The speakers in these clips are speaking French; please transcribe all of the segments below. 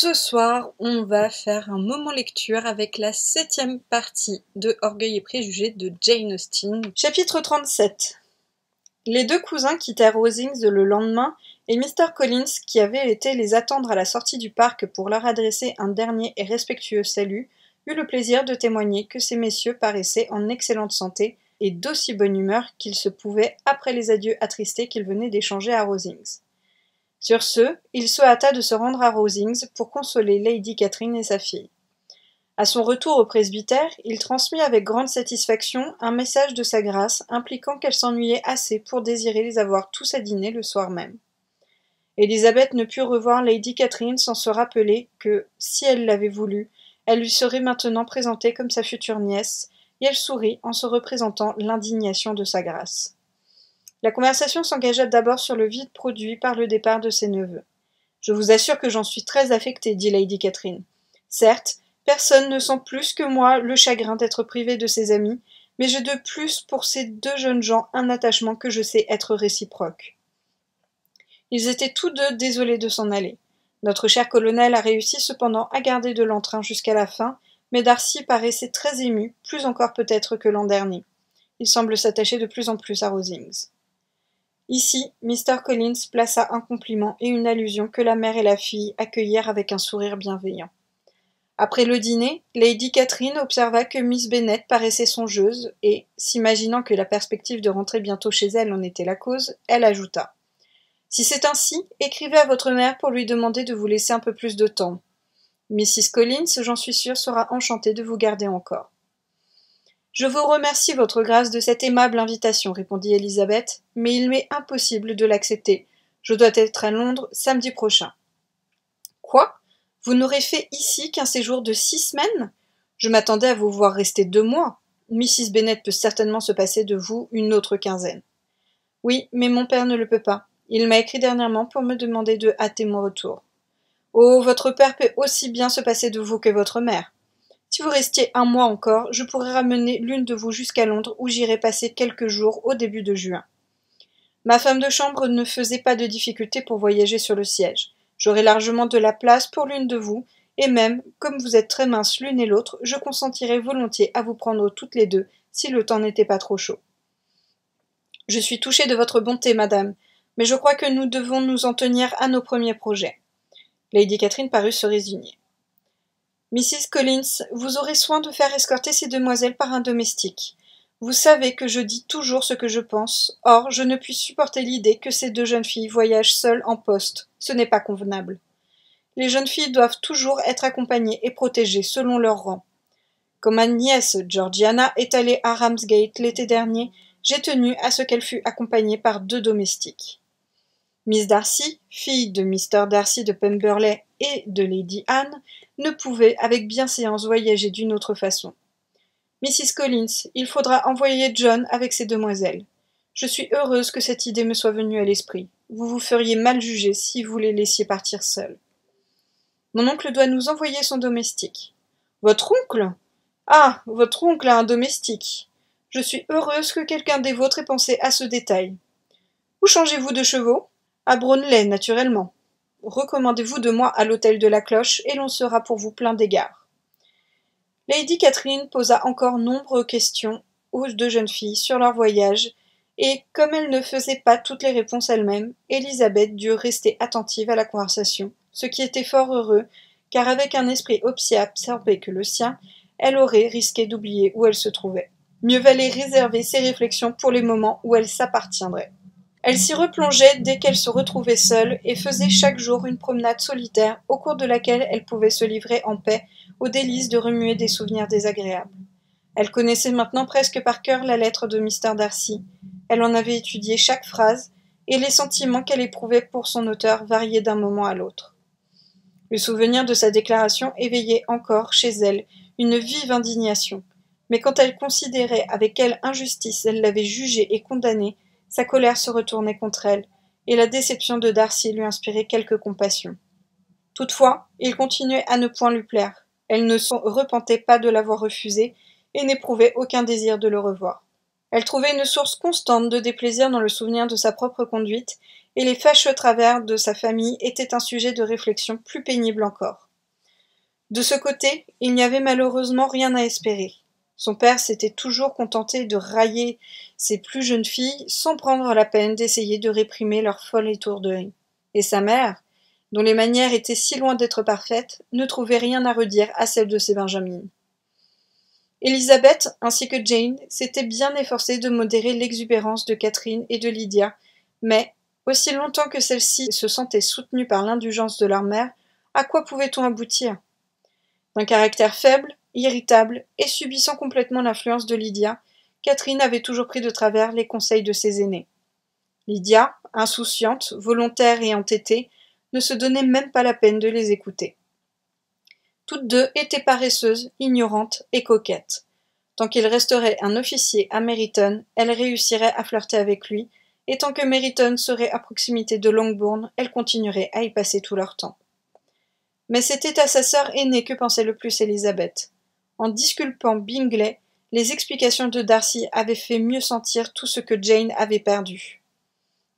Ce soir, on va faire un moment lecture avec la 7e partie de Orgueil et préjugés de Jane Austen. Chapitre 37. Les deux cousins quittèrent Rosings le lendemain et Mr. Collins, qui avait été les attendre à la sortie du parc pour leur adresser un dernier et respectueux salut, eut le plaisir de témoigner que ces messieurs paraissaient en excellente santé et d'aussi bonne humeur qu'il se pouvait après les adieux attristés qu'ils venaient d'échanger à Rosings. Sur ce, il se hâta de se rendre à Rosings pour consoler Lady Catherine et sa fille. À son retour au presbytère, il transmit avec grande satisfaction un message de sa grâce impliquant qu'elle s'ennuyait assez pour désirer les avoir tous à dîner le soir même. Élisabeth ne put revoir Lady Catherine sans se rappeler que, si elle l'avait voulu, elle lui serait maintenant présentée comme sa future nièce, et elle sourit en se représentant l'indignation de sa grâce. La conversation s'engagea d'abord sur le vide produit par le départ de ses neveux. « Je vous assure que j'en suis très affectée, dit Lady Catherine. Certes, personne ne sent plus que moi le chagrin d'être privé de ses amis, mais j'ai de plus pour ces deux jeunes gens un attachement que je sais être réciproque. » Ils étaient tous deux désolés de s'en aller. Notre cher colonel a réussi cependant à garder de l'entrain jusqu'à la fin, mais Darcy paraissait très ému, plus encore peut-être que l'an dernier. Il semble s'attacher de plus en plus à Rosings. Ici, Mr. Collins plaça un compliment et une allusion que la mère et la fille accueillirent avec un sourire bienveillant. Après le dîner, Lady Catherine observa que Miss Bennet paraissait songeuse et, s'imaginant que la perspective de rentrer bientôt chez elle en était la cause, elle ajouta « Si c'est ainsi, écrivez à votre mère pour lui demander de vous laisser un peu plus de temps. Mrs. Collins, j'en suis sûre, sera enchantée de vous garder encore. » « Je vous remercie, votre grâce, de cette aimable invitation, répondit Élisabeth, mais il m'est impossible de l'accepter. Je dois être à Londres samedi prochain. Quoi? Vous n'aurez fait ici qu'un séjour de 6 semaines? Je m'attendais à vous voir rester 2 mois. Mrs. Bennet peut certainement se passer de vous une autre quinzaine. Oui, mais mon père ne le peut pas. Il m'a écrit dernièrement pour me demander de hâter mon retour. Oh, votre père peut aussi bien se passer de vous que votre mère. Si vous restiez 1 mois encore, je pourrais ramener l'une de vous jusqu'à Londres où j'irai passer quelques jours au début de juin. Ma femme de chambre ne faisait pas de difficulté pour voyager sur le siège. J'aurai largement de la place pour l'une de vous, et même, comme vous êtes très minces l'une et l'autre, je consentirais volontiers à vous prendre toutes les deux, si le temps n'était pas trop chaud. Je suis touchée de votre bonté, madame, mais je crois que nous devons nous en tenir à nos premiers projets. Lady Catherine parut se résigner. Mrs. Collins, vous aurez soin de faire escorter ces demoiselles par un domestique. Vous savez que je dis toujours ce que je pense. Or, je ne puis supporter l'idée que ces 2 jeunes filles voyagent seules en poste. Ce n'est pas convenable. Les jeunes filles doivent toujours être accompagnées et protégées selon leur rang. Comme ma nièce Georgiana est allée à Ramsgate l'été dernier, j'ai tenu à ce qu'elle fût accompagnée par 2 domestiques. Miss Darcy, fille de Mr. Darcy de Pemberley et de Lady Anne, ne pouvait avec bienséance voyager d'une autre façon. Mrs. Collins, il faudra envoyer John avec ces demoiselles. Je suis heureuse que cette idée me soit venue à l'esprit. Vous vous feriez mal juger si vous les laissiez partir seuls. Mon oncle doit nous envoyer son domestique. Votre oncle? Ah, votre oncle a un domestique. Je suis heureuse que quelqu'un des vôtres ait pensé à ce détail. Où changez-vous de chevaux? À Braunley, naturellement. Recommandez-vous de moi à l'hôtel de la Cloche, et l'on sera pour vous plein d'égards. Lady Catherine posa encore nombreuses questions aux 2 jeunes filles sur leur voyage, et, comme elle ne faisait pas toutes les réponses elle-même, Élisabeth dut rester attentive à la conversation, ce qui était fort heureux, car avec un esprit aussi absorbé que le sien, elle aurait risqué d'oublier où elle se trouvait. Mieux valait réserver ses réflexions pour les moments où elles s'appartiendraient. Elle s'y replongeait dès qu'elle se retrouvait seule et faisait chaque jour une promenade solitaire au cours de laquelle elle pouvait se livrer en paix aux délices de remuer des souvenirs désagréables. Elle connaissait maintenant presque par cœur la lettre de Mr. Darcy. Elle en avait étudié chaque phrase, et les sentiments qu'elle éprouvait pour son auteur variaient d'un moment à l'autre. Le souvenir de sa déclaration éveillait encore chez elle une vive indignation, mais quand elle considérait avec quelle injustice elle l'avait jugé et condamné, sa colère se retournait contre elle, et la déception de Darcy lui inspirait quelque compassion. Toutefois, il continuait à ne point lui plaire. Elle ne se repentait pas de l'avoir refusé, et n'éprouvait aucun désir de le revoir. Elle trouvait une source constante de déplaisir dans le souvenir de sa propre conduite, et les fâcheux travers de sa famille étaient un sujet de réflexion plus pénible encore. De ce côté, il n'y avait malheureusement rien à espérer. Son père s'était toujours contenté de railler ses plus jeunes filles sans prendre la peine d'essayer de réprimer leur folle étourderie. Et sa mère, dont les manières étaient si loin d'être parfaites, ne trouvait rien à redire à celles de ses benjamines. Elizabeth, ainsi que Jane, s'étaient bien efforcées de modérer l'exubérance de Catherine et de Lydia, mais, aussi longtemps que celles-ci se sentaient soutenues par l'indulgence de leur mère, à quoi pouvait-on aboutir? D'un caractère faible, irritable et subissant complètement l'influence de Lydia, Catherine avait toujours pris de travers les conseils de ses aînés. Lydia, insouciante, volontaire et entêtée, ne se donnait même pas la peine de les écouter. Toutes deux étaient paresseuses, ignorantes et coquettes. Tant qu'il resterait un officier à Meryton, elles réussiraient à flirter avec lui, et tant que Meryton serait à proximité de Longbourn, elles continueraient à y passer tout leur temps. Mais c'était à sa sœur aînée que pensait le plus Elizabeth. En disculpant Bingley, les explications de Darcy avaient fait mieux sentir tout ce que Jane avait perdu.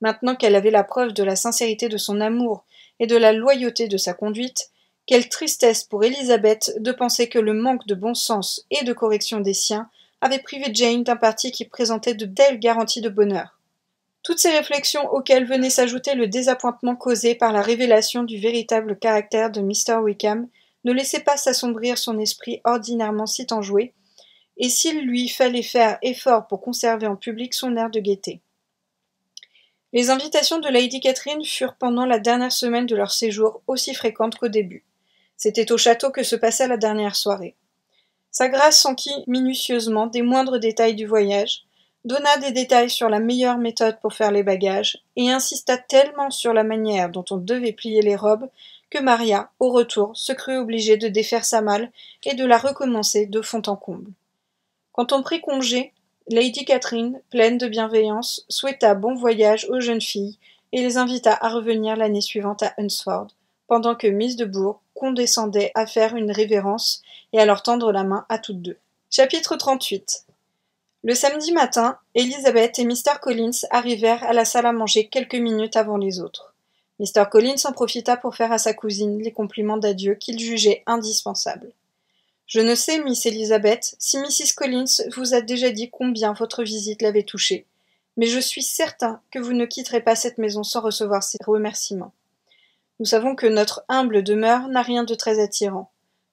Maintenant qu'elle avait la preuve de la sincérité de son amour et de la loyauté de sa conduite, quelle tristesse pour Elizabeth de penser que le manque de bon sens et de correction des siens avait privé Jane d'un parti qui présentait de telles garanties de bonheur. Toutes ces réflexions auxquelles venait s'ajouter le désappointement causé par la révélation du véritable caractère de Mr. Wickham ne laissaient pas s'assombrir son esprit ordinairement si enjoué, et s'il lui fallait faire effort pour conserver en public son air de gaieté. Les invitations de Lady Catherine furent pendant la dernière semaine de leur séjour aussi fréquentes qu'au début. C'était au château que se passa la dernière soirée. Sa grâce s'enquit minutieusement des moindres détails du voyage, donna des détails sur la meilleure méthode pour faire les bagages, et insista tellement sur la manière dont on devait plier les robes que Maria, au retour, se crut obligée de défaire sa malle et de la recommencer de fond en comble. Quand on prit congé, Lady Catherine, pleine de bienveillance, souhaita bon voyage aux jeunes filles et les invita à revenir l'année suivante à Hunsford, pendant que Miss de Bourgh condescendait à faire une révérence et à leur tendre la main à toutes deux. Chapitre 38. Le samedi matin, Elizabeth et Mr. Collins arrivèrent à la salle à manger quelques minutes avant les autres. Mr. Collins en profita pour faire à sa cousine les compliments d'adieu qu'il jugeait indispensables. Je ne sais, Miss Elizabeth, si Mrs. Collins vous a déjà dit combien votre visite l'avait touchée, mais je suis certain que vous ne quitterez pas cette maison sans recevoir ces remerciements. Nous savons que notre humble demeure n'a rien de très attirant.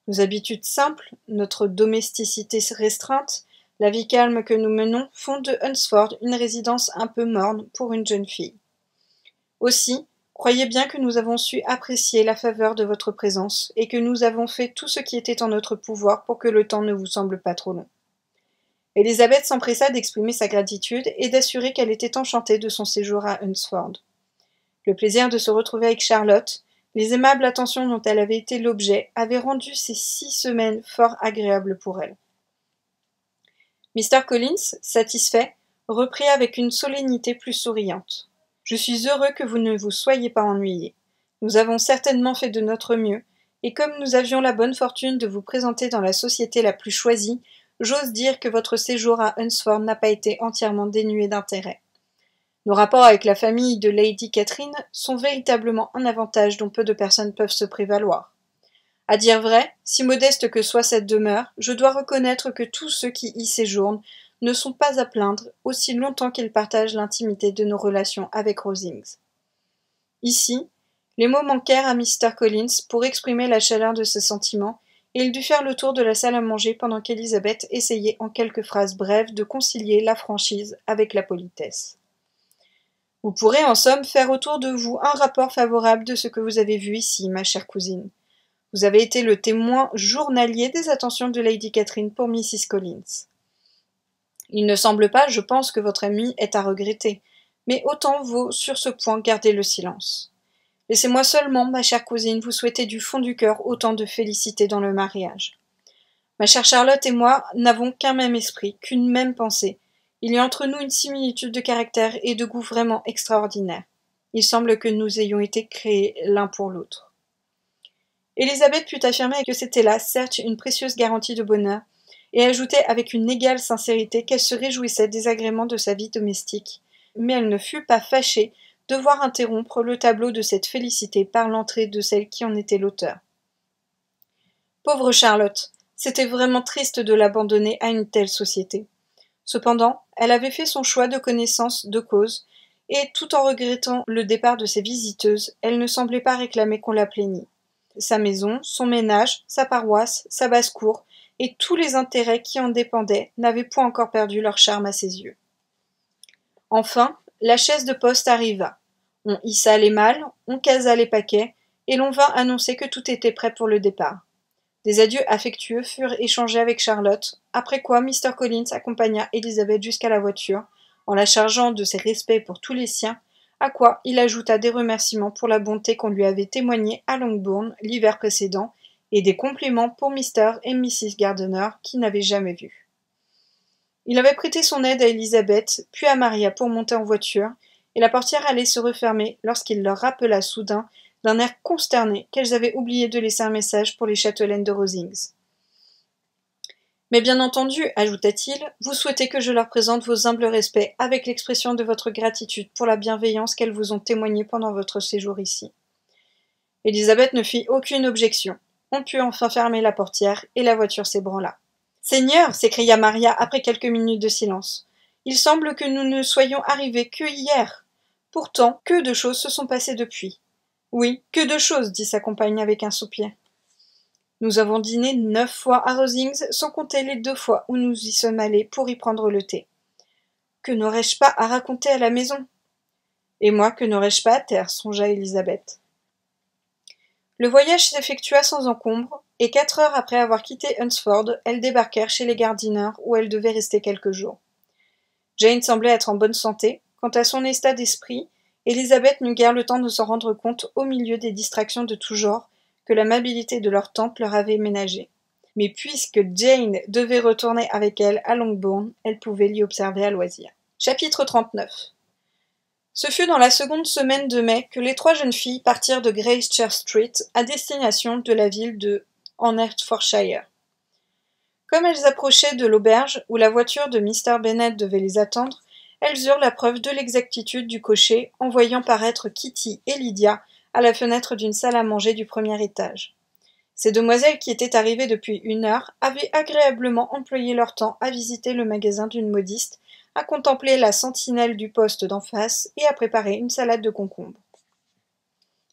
Nos habitudes simples, notre domesticité restreinte, la vie calme que nous menons font de Hunsford une résidence un peu morne pour une jeune fille. Aussi, croyez bien que nous avons su apprécier la faveur de votre présence et que nous avons fait tout ce qui était en notre pouvoir pour que le temps ne vous semble pas trop long. Elizabeth s'empressa d'exprimer sa gratitude et d'assurer qu'elle était enchantée de son séjour à Hunsford. Le plaisir de se retrouver avec Charlotte, les aimables attentions dont elle avait été l'objet, avaient rendu ces 6 semaines fort agréables pour elle. Mr. Collins, satisfait, reprit avec une solennité plus souriante. « Je suis heureux que vous ne vous soyez pas ennuyé. Nous avons certainement fait de notre mieux, et comme nous avions la bonne fortune de vous présenter dans la société la plus choisie, j'ose dire que votre séjour à Hunsford n'a pas été entièrement dénué d'intérêt. Nos rapports avec la famille de Lady Catherine sont véritablement un avantage dont peu de personnes peuvent se prévaloir. À dire vrai, si modeste que soit cette demeure, je dois reconnaître que tous ceux qui y séjournent ne sont pas à plaindre aussi longtemps qu'ils partagent l'intimité de nos relations avec Rosings. » Ici, les mots manquèrent à Mr. Collins pour exprimer la chaleur de ses sentiments, et il dut faire le tour de la salle à manger pendant qu'Elizabeth essayait en quelques phrases brèves de concilier la franchise avec la politesse. Vous pourrez en somme faire autour de vous un rapport favorable de ce que vous avez vu ici, ma chère cousine. Vous avez été le témoin journalier des attentions de Lady Catherine pour Mrs. Collins. Il ne semble pas, je pense, que votre amie ait à regretter, mais autant vaut sur ce point garder le silence. Laissez-moi seulement, ma chère cousine, vous souhaiter du fond du cœur autant de félicité dans le mariage. Ma chère Charlotte et moi n'avons qu'un même esprit, qu'une même pensée. Il y a entre nous une similitude de caractère et de goût vraiment extraordinaire. Il semble que nous ayons été créés l'un pour l'autre. Élisabeth put affirmer que c'était là, certes, une précieuse garantie de bonheur, et ajoutait avec une égale sincérité qu'elle se réjouissait des agréments de sa vie domestique, mais elle ne fut pas fâchée de voir interrompre le tableau de cette félicité par l'entrée de celle qui en était l'auteur. Pauvre Charlotte, c'était vraiment triste de l'abandonner à une telle société. Cependant, elle avait fait son choix de connaissance de cause, et tout en regrettant le départ de ses visiteuses, elle ne semblait pas réclamer qu'on la plaignît. Sa maison, son ménage, sa paroisse, sa basse-cour, et tous les intérêts qui en dépendaient n'avaient point encore perdu leur charme à ses yeux. Enfin, la chaise de poste arriva. On hissa les malles, on casa les paquets, et l'on vint annoncer que tout était prêt pour le départ. Des adieux affectueux furent échangés avec Charlotte, après quoi Mr. Collins accompagna Elizabeth jusqu'à la voiture, en la chargeant de ses respects pour tous les siens, à quoi il ajouta des remerciements pour la bonté qu'on lui avait témoignée à Longbourn l'hiver précédent, et des compliments pour Mr. et Mrs. Gardiner qu'il n'avait jamais vus. Il avait prêté son aide à Elizabeth, puis à Maria pour monter en voiture, et la portière allait se refermer lorsqu'il leur rappela soudain d'un air consterné qu'elles avaient oublié de laisser un message pour les châtelaines de Rosings. « Mais bien entendu, ajouta-t-il, vous souhaitez que je leur présente vos humbles respects avec l'expression de votre gratitude pour la bienveillance qu'elles vous ont témoignée pendant votre séjour ici. » Elizabeth ne fit aucune objection. On put enfin fermer la portière et la voiture s'ébranla. « Seigneur, s'écria Maria après quelques minutes de silence, il semble que nous ne soyons arrivés que hier. Pourtant, que de choses se sont passées depuis. Oui, que de choses, dit sa compagne avec un soupir. Nous avons dîné 9 fois à Rosings, sans compter les 2 fois où nous y sommes allés pour y prendre le thé. Que n'aurais-je pas à raconter à la maison? Et moi, que n'aurais-je pas à taire, songea Elizabeth. Le voyage s'effectua sans encombre, et 4 heures après avoir quitté Hunsford, elles débarquèrent chez les Gardiner, où elles devaient rester quelques jours. Jane semblait être en bonne santé. Quant à son état d'esprit, Elizabeth n'eut guère le temps de s'en rendre compte au milieu des distractions de tout genre que l'amabilité de leur tante leur avait ménagées. Mais puisque Jane devait retourner avec elle à Longbourn, elle pouvait l'y observer à loisir. Chapitre 39. Ce fut dans la seconde semaine de mai que les 3 jeunes filles partirent de Gracechurch Street à destination de la ville de Hertfordshire. Comme elles approchaient de l'auberge où la voiture de Mr. Bennet devait les attendre, elles eurent la preuve de l'exactitude du cocher en voyant paraître Kitty et Lydia à la fenêtre d'une salle à manger du premier étage. Ces demoiselles qui étaient arrivées depuis 1 heure avaient agréablement employé leur temps à visiter le magasin d'une modiste, à contempler la sentinelle du poste d'en face et à préparer une salade de concombres.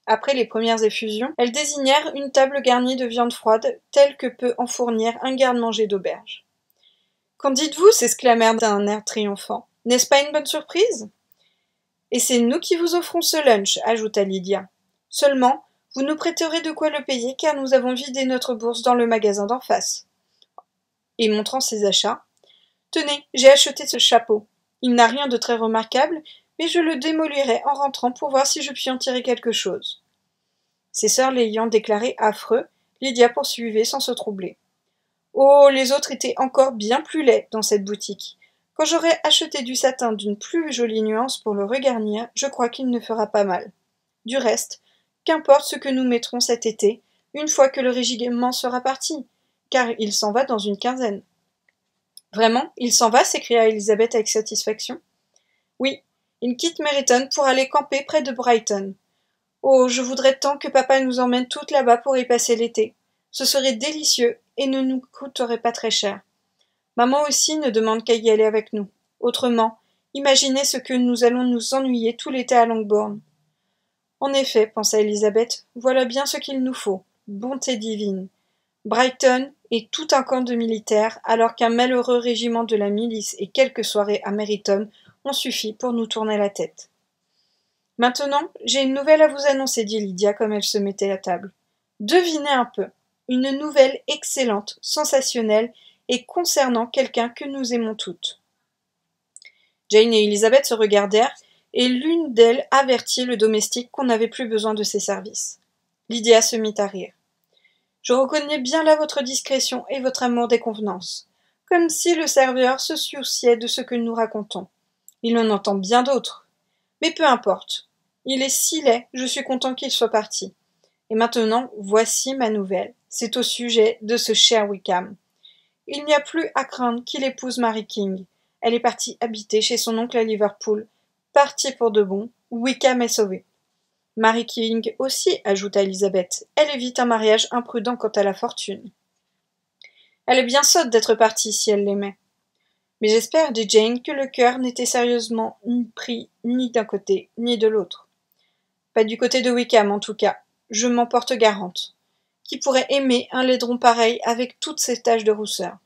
Après les premières effusions, elles désignèrent une table garnie de viande froide, telle que peut en fournir un garde-manger d'auberge. « Qu'en dites-vous » s'exclamèrent d'un air triomphant. « N'est-ce pas une bonne surprise ?»« Et c'est nous qui vous offrons ce lunch » ajouta Lydia. « Seulement, vous nous prêterez de quoi le payer, car nous avons vidé notre bourse dans le magasin d'en face. » Et montrant ses achats, « Tenez, j'ai acheté ce chapeau. Il n'a rien de très remarquable, mais je le démolirai en rentrant pour voir si je puis en tirer quelque chose. » Ses sœurs l'ayant déclaré affreux, Lydia poursuivait sans se troubler. « Oh, les autres étaient encore bien plus laids dans cette boutique. Quand j'aurai acheté du satin d'une plus jolie nuance pour le regarnir, je crois qu'il ne fera pas mal. Du reste, qu'importe ce que nous mettrons cet été, une fois que le régiment sera parti, car il s'en va dans une quinzaine. » « Vraiment, il s'en va » s'écria Elizabeth avec satisfaction. « Oui, il quitte Meryton pour aller camper près de Brighton. Oh, je voudrais tant que papa nous emmène toutes là-bas pour y passer l'été. Ce serait délicieux et ne nous coûterait pas très cher. Maman aussi ne demande qu'à y aller avec nous. Autrement, imaginez ce que nous allons nous ennuyer tout l'été à Longbourn. » En effet, pensa Elizabeth, voilà bien ce qu'il nous faut. Bonté divine. Brighton est tout un camp de militaires, alors qu'un malheureux régiment de la milice et quelques soirées à Meryton ont suffi pour nous tourner la tête. « Maintenant, j'ai une nouvelle à vous annoncer, dit Lydia comme elle se mettait à table. Devinez un peu. Une nouvelle excellente, sensationnelle et concernant quelqu'un que nous aimons toutes. » Jane et Elizabeth se regardèrent, et l'une d'elles avertit le domestique qu'on n'avait plus besoin de ses services. Lydia se mit à rire. « Je reconnais bien là votre discrétion et votre amour des convenances, comme si le serveur se souciait de ce que nous racontons. Il en entend bien d'autres. Mais peu importe. Il est si laid, je suis content qu'il soit parti. Et maintenant, voici ma nouvelle. C'est au sujet de ce cher Wickham. Il n'y a plus à craindre qu'il épouse Mary King. Elle est partie habiter chez son oncle à Liverpool. Partie pour de bon, Wickham est sauvé. Mary King aussi, ajouta Elizabeth. Elle évite un mariage imprudent quant à la fortune. Elle est bien sotte d'être partie si elle l'aimait. Mais j'espère, dit Jane, que le cœur n'était sérieusement ni pris ni d'un côté ni de l'autre. Pas du côté de Wickham en tout cas, je m'en porte garante. Qui pourrait aimer un laidron pareil avec toutes ses taches de rousseur?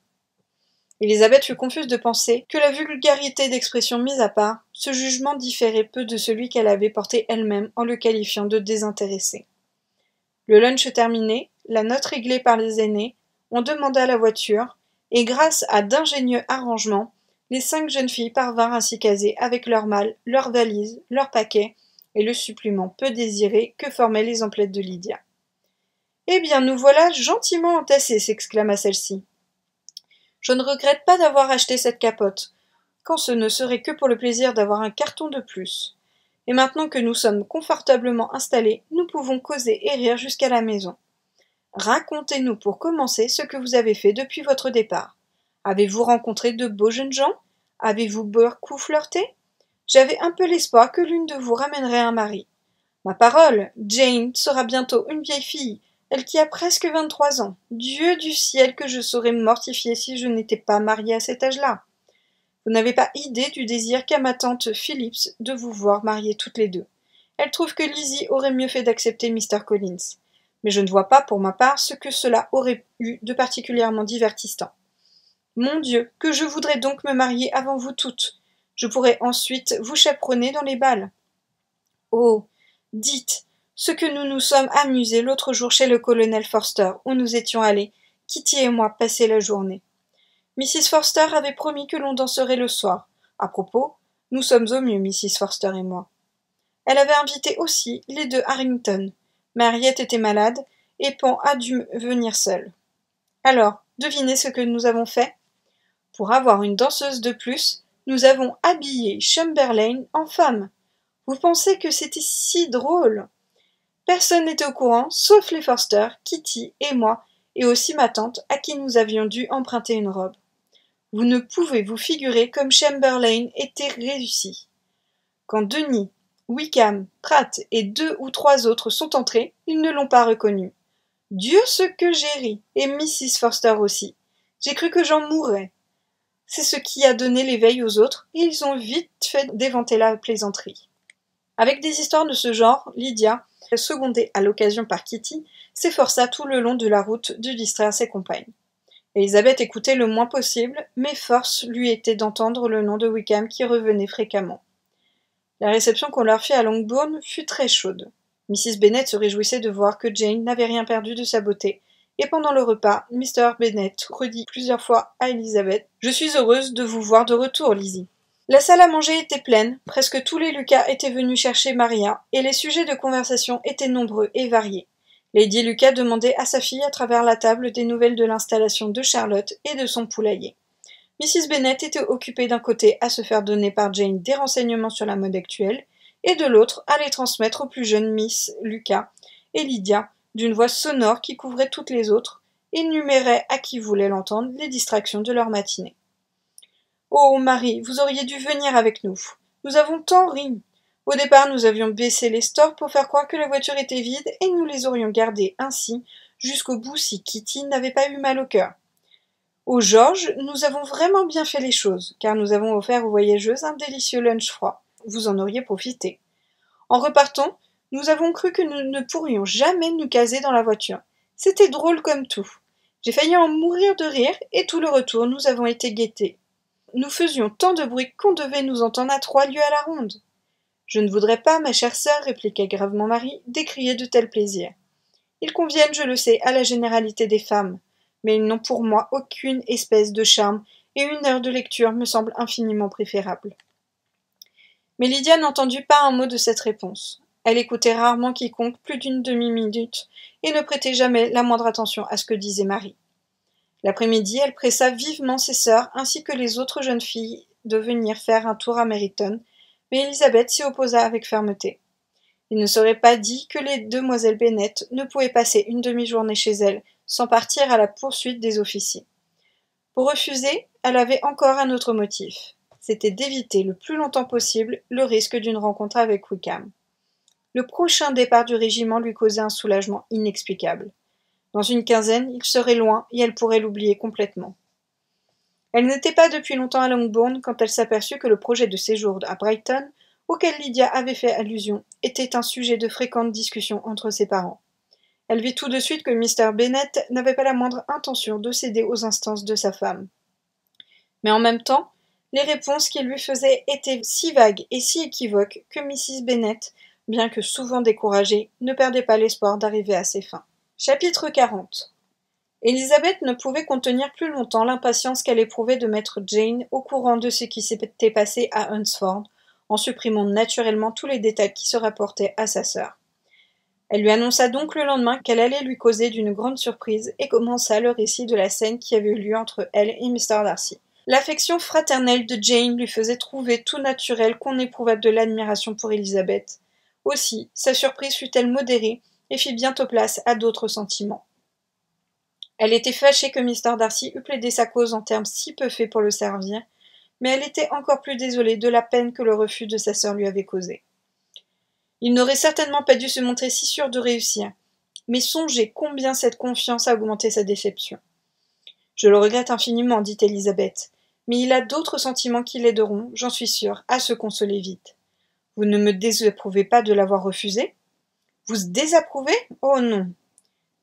Élisabeth fut confuse de penser que, la vulgarité d'expression mise à part, ce jugement différait peu de celui qu'elle avait porté elle-même en le qualifiant de désintéressé. Le lunch terminé, la note réglée par les aînés, on demanda la voiture, et grâce à d'ingénieux arrangements, les 5 jeunes filles parvinrent à s'y caser avec leurs malles, leurs valises, leurs paquets, et le supplément peu désiré que formaient les emplettes de Lydia. « Eh bien, nous voilà gentiment entassés, s'exclama celle-ci. Je ne regrette pas d'avoir acheté cette capote, quand ce ne serait que pour le plaisir d'avoir un carton de plus. Et maintenant que nous sommes confortablement installés, nous pouvons causer et rire jusqu'à la maison. Racontez-nous pour commencer ce que vous avez fait depuis votre départ. Avez-vous rencontré de beaux jeunes gens? Avez-vous beaucoup flirté? J'avais un peu l'espoir que l'une de vous ramènerait un mari. Ma parole, Jane sera bientôt une vieille fille, elle qui a presque 23 ans. Dieu du ciel que je serais mortifiée si je n'étais pas mariée à cet âge-là. Vous n'avez pas idée du désir qu'a ma tante Phillips de vous voir mariées toutes les deux. Elle trouve que Lizzie aurait mieux fait d'accepter Mr. Collins. Mais je ne vois pas, pour ma part, ce que cela aurait eu de particulièrement divertissant. Mon Dieu, que je voudrais donc me marier avant vous toutes. Je pourrais ensuite vous chaperonner dans les bals. Oh, dites, ce que nous nous sommes amusés l'autre jour chez le colonel Forster, où nous étions allés, Kitty et moi, passer la journée. Mrs. Forster avait promis que l'on danserait le soir. À propos, nous sommes au mieux, Mrs. Forster et moi. Elle avait invité aussi les 2 Harrington. Mais Harriet était malade, et Pan a dû venir seul. Alors, devinez ce que nous avons fait? Pour avoir une danseuse de plus, nous avons habillé Chamberlain en femme. Vous pensez que c'était si drôle? Personne n'était au courant, sauf les Forster, Kitty et moi, et aussi ma tante, à qui nous avions dû emprunter une robe. Vous ne pouvez vous figurer comme Chamberlain était réussi. Quand Denis, Wickham, Pratt et 2 ou 3 autres sont entrés, ils ne l'ont pas reconnu. Dieu ce que j'ai ri, et Mrs. Forster aussi. J'ai cru que j'en mourrais. C'est ce qui a donné l'éveil aux autres, et ils ont vite fait d'éventer la plaisanterie. Avec des histoires de ce genre, Lydia, secondée à l'occasion par Kitty, s'efforça tout le long de la route de distraire ses compagnes. Élisabeth écoutait le moins possible, mais force lui était d'entendre le nom de Wickham qui revenait fréquemment. La réception qu'on leur fit à Longbourn fut très chaude. Mrs. Bennet se réjouissait de voir que Jane n'avait rien perdu de sa beauté, et pendant le repas, Mr. Bennet redit plusieurs fois à Élisabeth « Je suis heureuse de vous voir de retour, Lizzie ». La salle à manger était pleine, presque tous les Lucas étaient venus chercher Maria, et les sujets de conversation étaient nombreux et variés. Lady Lucas demandait à sa fille à travers la table des nouvelles de l'installation de Charlotte et de son poulailler. Mrs. Bennet était occupée d'un côté à se faire donner par Jane des renseignements sur la mode actuelle, et de l'autre à les transmettre aux plus jeunes Miss Lucas et Lydia, d'une voix sonore qui couvrait toutes les autres, et énumérait à qui voulait l'entendre les distractions de leur matinée. « Oh, Marie, vous auriez dû venir avec nous. Nous avons tant ri. Au départ, nous avions baissé les stores pour faire croire que la voiture était vide, et nous les aurions gardés ainsi jusqu'au bout si Kitty n'avait pas eu mal au cœur. Au Georges, nous avons vraiment bien fait les choses, car nous avons offert aux voyageuses un délicieux lunch froid. Vous en auriez profité. En repartant, nous avons cru que nous ne pourrions jamais nous caser dans la voiture. C'était drôle comme tout. J'ai failli en mourir de rire, et tout le retour, nous avons été guettés. Nous faisions tant de bruit qu'on devait nous entendre à 3 lieues à la ronde. Je ne voudrais pas, ma chère sœur, répliqua gravement Marie, décrier de tels plaisirs. Ils conviennent, je le sais, à la généralité des femmes, mais ils n'ont pour moi aucune espèce de charme, et une heure de lecture me semble infiniment préférable. Mais Lydia n'entendit pas un mot de cette réponse. Elle écoutait rarement quiconque plus d'une demi-minute, et ne prêtait jamais la moindre attention à ce que disait Marie. L'après-midi, elle pressa vivement ses sœurs ainsi que les autres jeunes filles de venir faire un tour à Meryton, mais Élisabeth s'y opposa avec fermeté. Il ne serait pas dit que les demoiselles Bennet ne pouvaient passer une demi-journée chez elle sans partir à la poursuite des officiers. Pour refuser, elle avait encore un autre motif. C'était d'éviter le plus longtemps possible le risque d'une rencontre avec Wickham. Le prochain départ du régiment lui causait un soulagement inexplicable. Dans une quinzaine, il serait loin et elle pourrait l'oublier complètement. Elle n'était pas depuis longtemps à Longbourn quand elle s'aperçut que le projet de séjour à Brighton, auquel Lydia avait fait allusion, était un sujet de fréquentes discussions entre ses parents. Elle vit tout de suite que Mr. Bennet n'avait pas la moindre intention de céder aux instances de sa femme. Mais en même temps, les réponses qu'il lui faisait étaient si vagues et si équivoques que Mrs. Bennet, bien que souvent découragée, ne perdait pas l'espoir d'arriver à ses fins. Chapitre 40. Elizabeth ne pouvait contenir plus longtemps l'impatience qu'elle éprouvait de mettre Jane au courant de ce qui s'était passé à Hunsford, en supprimant naturellement tous les détails qui se rapportaient à sa sœur. Elle lui annonça donc le lendemain qu'elle allait lui causer d'une grande surprise et commença le récit de la scène qui avait eu lieu entre elle et Mr. Darcy. L'affection fraternelle de Jane lui faisait trouver tout naturel qu'on éprouvât de l'admiration pour Elizabeth. Aussi, sa surprise fut-elle modérée et fit bientôt place à d'autres sentiments. Elle était fâchée que Mr. Darcy eût plaidé sa cause en termes si peu faits pour le servir, mais elle était encore plus désolée de la peine que le refus de sa sœur lui avait causée. Il n'aurait certainement pas dû se montrer si sûr de réussir, mais songez combien cette confiance a augmenté sa déception. Je le regrette infiniment, dit Elizabeth, mais il a d'autres sentiments qui l'aideront, j'en suis sûre, à se consoler vite. Vous ne me désapprouvez pas de l'avoir refusé? Vous désapprouvez? Oh non.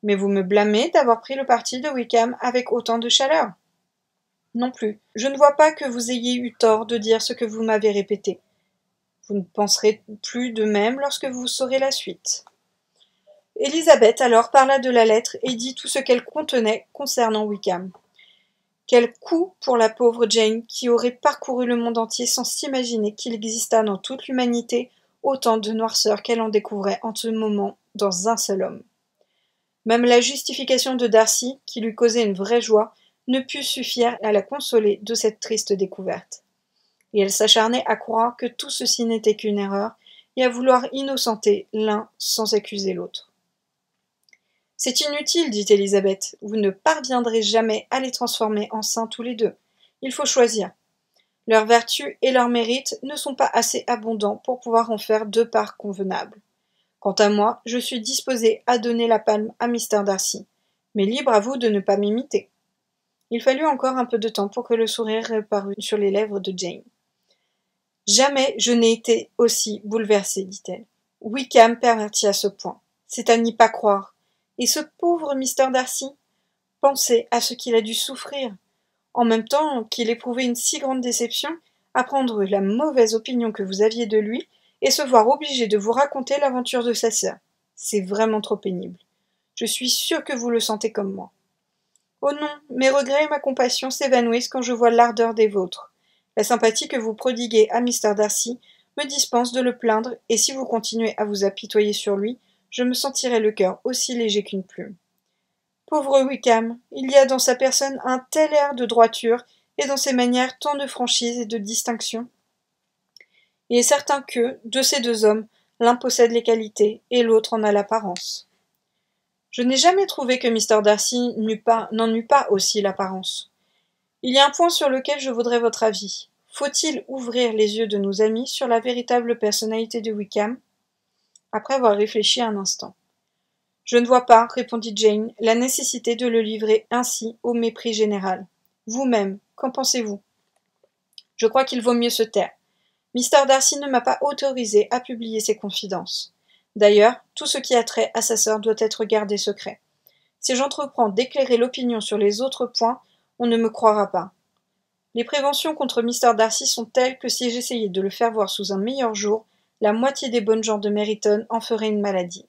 Mais vous me blâmez d'avoir pris le parti de Wickham avec autant de chaleur? Non plus. Je ne vois pas que vous ayez eu tort de dire ce que vous m'avez répété. Vous ne penserez plus de même lorsque vous saurez la suite. Elizabeth alors parla de la lettre et dit tout ce qu'elle contenait concernant Wickham. Quel coup pour la pauvre Jane qui aurait parcouru le monde entier sans s'imaginer qu'il existât dans toute l'humanité autant de noirceur qu'elle en découvrait en ce moment dans un seul homme. Même la justification de Darcy, qui lui causait une vraie joie, ne put suffire à la consoler de cette triste découverte. Et elle s'acharnait à croire que tout ceci n'était qu'une erreur, et à vouloir innocenter l'un sans accuser l'autre. C'est inutile, dit Elizabeth, vous ne parviendrez jamais à les transformer en saints tous les deux. Il faut choisir. Leurs vertus et leurs mérites ne sont pas assez abondants pour pouvoir en faire deux parts convenables. Quant à moi, je suis disposée à donner la palme à Mr. Darcy, mais libre à vous de ne pas m'imiter. Il fallut encore un peu de temps pour que le sourire reparût sur les lèvres de Jane. Jamais je n'ai été aussi bouleversée, dit-elle. Wickham perverti à ce point. C'est à n'y pas croire. Et ce pauvre Mr. Darcy, pensez à ce qu'il a dû souffrir. En même temps qu'il éprouvait une si grande déception, apprendre la mauvaise opinion que vous aviez de lui, et se voir obligé de vous raconter l'aventure de sa sœur. C'est vraiment trop pénible. Je suis sûre que vous le sentez comme moi. Oh non, mes regrets et ma compassion s'évanouissent quand je vois l'ardeur des vôtres. La sympathie que vous prodiguez à Mr. Darcy me dispense de le plaindre, et si vous continuez à vous apitoyer sur lui, je me sentirai le cœur aussi léger qu'une plume. Pauvre Wickham, il y a dans sa personne un tel air de droiture, et dans ses manières tant de franchise et de distinction. Il est certain que, de ces deux hommes, l'un possède les qualités et l'autre en a l'apparence. Je n'ai jamais trouvé que Mr. Darcy n'en eût pas aussi l'apparence. Il y a un point sur lequel je voudrais votre avis. Faut-il ouvrir les yeux de nos amis sur la véritable personnalité de Wickham? Après avoir réfléchi un instant. Je ne vois pas, répondit Jane, la nécessité de le livrer ainsi au mépris général. Vous-même, qu'en pensez-vous? Je crois qu'il vaut mieux se taire. Mr. Darcy ne m'a pas autorisé à publier ses confidences. D'ailleurs, tout ce qui a trait à sa sœur doit être gardé secret. Si j'entreprends d'éclairer l'opinion sur les autres points, on ne me croira pas. Les préventions contre Mr. Darcy sont telles que si j'essayais de le faire voir sous un meilleur jour, la moitié des bonnes gens de Meryton en feraient une maladie.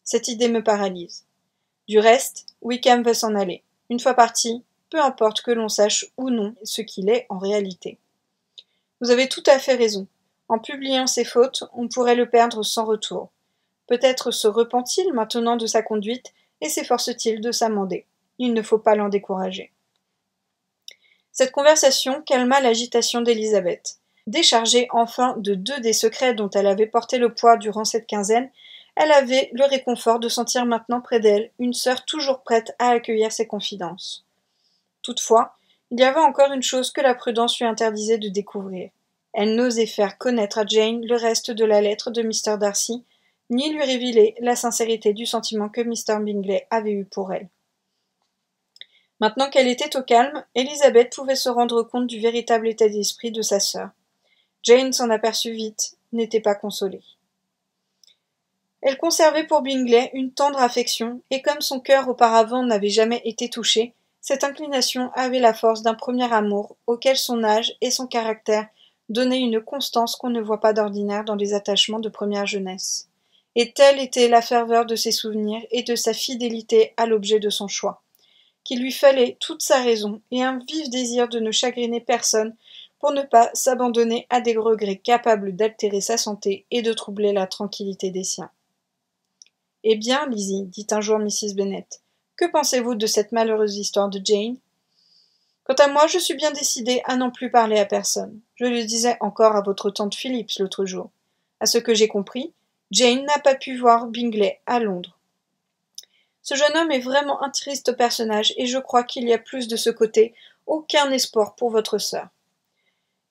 Cette idée me paralyse. Du reste, Wickham va s'en aller. Une fois parti, peu importe que l'on sache ou non ce qu'il est en réalité. Vous avez tout à fait raison. En publiant ses fautes, on pourrait le perdre sans retour. Peut-être se repent-il maintenant de sa conduite et s'efforce-t-il de s'amender. Il ne faut pas l'en décourager. Cette conversation calma l'agitation d'Elizabeth. Déchargée enfin de deux des secrets dont elle avait porté le poids durant cette quinzaine, elle avait le réconfort de sentir maintenant près d'elle une sœur toujours prête à accueillir ses confidences. Toutefois, il y avait encore une chose que la prudence lui interdisait de découvrir. Elle n'osait faire connaître à Jane le reste de la lettre de Mr. Darcy, ni lui révéler la sincérité du sentiment que Mr. Bingley avait eu pour elle. Maintenant qu'elle était au calme, Elizabeth pouvait se rendre compte du véritable état d'esprit de sa sœur. Jane s'en aperçut vite, n'était pas consolée. Elle conservait pour Bingley une tendre affection, et comme son cœur auparavant n'avait jamais été touché, cette inclination avait la force d'un premier amour, auquel son âge et son caractère donnaient une constance qu'on ne voit pas d'ordinaire dans les attachements de première jeunesse. Et telle était la ferveur de ses souvenirs et de sa fidélité à l'objet de son choix, qu'il lui fallait toute sa raison et un vif désir de ne chagriner personne pour ne pas s'abandonner à des regrets capables d'altérer sa santé et de troubler la tranquillité des siens. « Eh bien, Lizzie, dit un jour Mrs. Bennet, que pensez-vous de cette malheureuse histoire de Jane ? Quant à moi, je suis bien décidée à n'en plus parler à personne. Je le disais encore à votre tante Phillips l'autre jour. À ce que j'ai compris, Jane n'a pas pu voir Bingley à Londres. Ce jeune homme est vraiment un triste personnage, et je crois qu'il y a plus de ce côté aucun espoir pour votre sœur.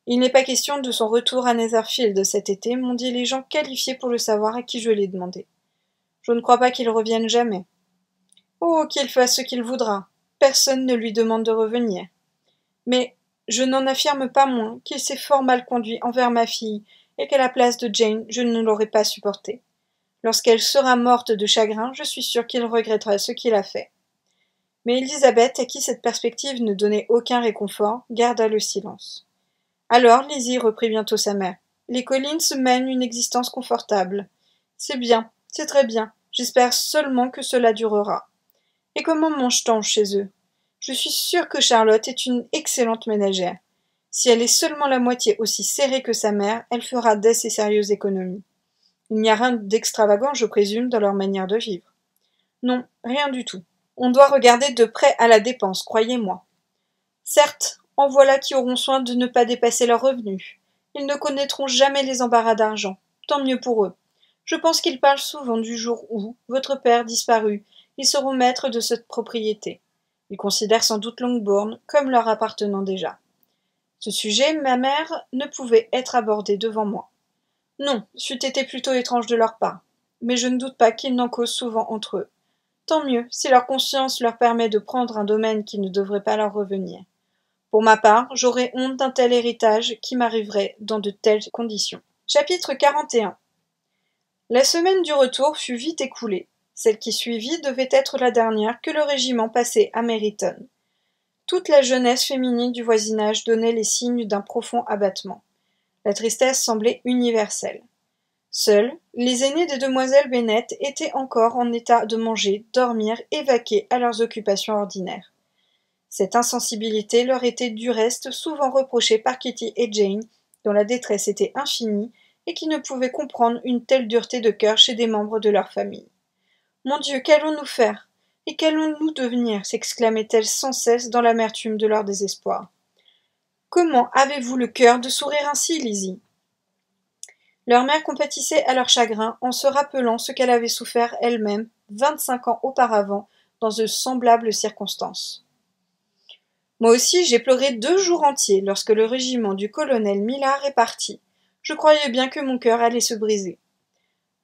Il n'est pas question de son retour à Netherfield cet été, m'ont dit les gens qualifiés pour le savoir à qui je l'ai demandé. Je ne crois pas qu'il revienne jamais. Oh, qu'il fasse ce qu'il voudra. Personne ne lui demande de revenir. Mais je n'en affirme pas moins qu'il s'est fort mal conduit envers ma fille, et qu'à la place de Jane, je ne l'aurais pas supporté. Lorsqu'elle sera morte de chagrin, je suis sûre qu'il regrettera ce qu'il a fait. Mais Elizabeth, à qui cette perspective ne donnait aucun réconfort, garda le silence. Alors Lizzie reprit bientôt sa mère. Les Collins mènent une existence confortable. C'est bien, c'est très bien. J'espère seulement que cela durera. Et comment mange-t-on chez eux? Je suis sûre que Charlotte est une excellente ménagère. Si elle est seulement la moitié aussi serrée que sa mère, elle fera d'assez sérieuses économies. Il n'y a rien d'extravagant, je présume, dans leur manière de vivre. Non, rien du tout. On doit regarder de près à la dépense, croyez-moi. Certes, en voilà qui auront soin de ne pas dépasser leurs revenus. Ils ne connaîtront jamais les embarras d'argent. Tant mieux pour eux. Je pense qu'ils parlent souvent du jour où, votre père disparut, ils seront maîtres de cette propriété. Ils considèrent sans doute Longbourn comme leur appartenant déjà. Ce sujet, ma mère ne pouvait être abordé devant moi. Non, c'eût été plutôt étrange de leur part. Mais je ne doute pas qu'ils n'en causent souvent entre eux. Tant mieux, si leur conscience leur permet de prendre un domaine qui ne devrait pas leur revenir. Pour ma part, j'aurais honte d'un tel héritage qui m'arriverait dans de telles conditions. Chapitre 41. La semaine du retour fut vite écoulée. Celle qui suivit devait être la dernière que le régiment passait à Meryton. Toute la jeunesse féminine du voisinage donnait les signes d'un profond abattement. La tristesse semblait universelle. Seules, les aînées des demoiselles Bennet étaient encore en état de manger, dormir et vaquer à leurs occupations ordinaires. Cette insensibilité leur était du reste souvent reprochée par Kitty et Jane, dont la détresse était infinie et qui ne pouvaient comprendre une telle dureté de cœur chez des membres de leur famille. « Mon Dieu, qu'allons-nous faire? Et qu'allons-nous devenir » s'exclamaient-elles sans cesse dans l'amertume de leur désespoir. « Comment avez-vous le cœur de sourire ainsi, Lizzie ?» Leur mère compatissait à leur chagrin en se rappelant ce qu'elle avait souffert elle-même 25 ans auparavant dans de semblables circonstances. « Moi aussi, j'ai pleuré 2 jours entiers lorsque le régiment du colonel Millard est parti. Je croyais bien que mon cœur allait se briser. »«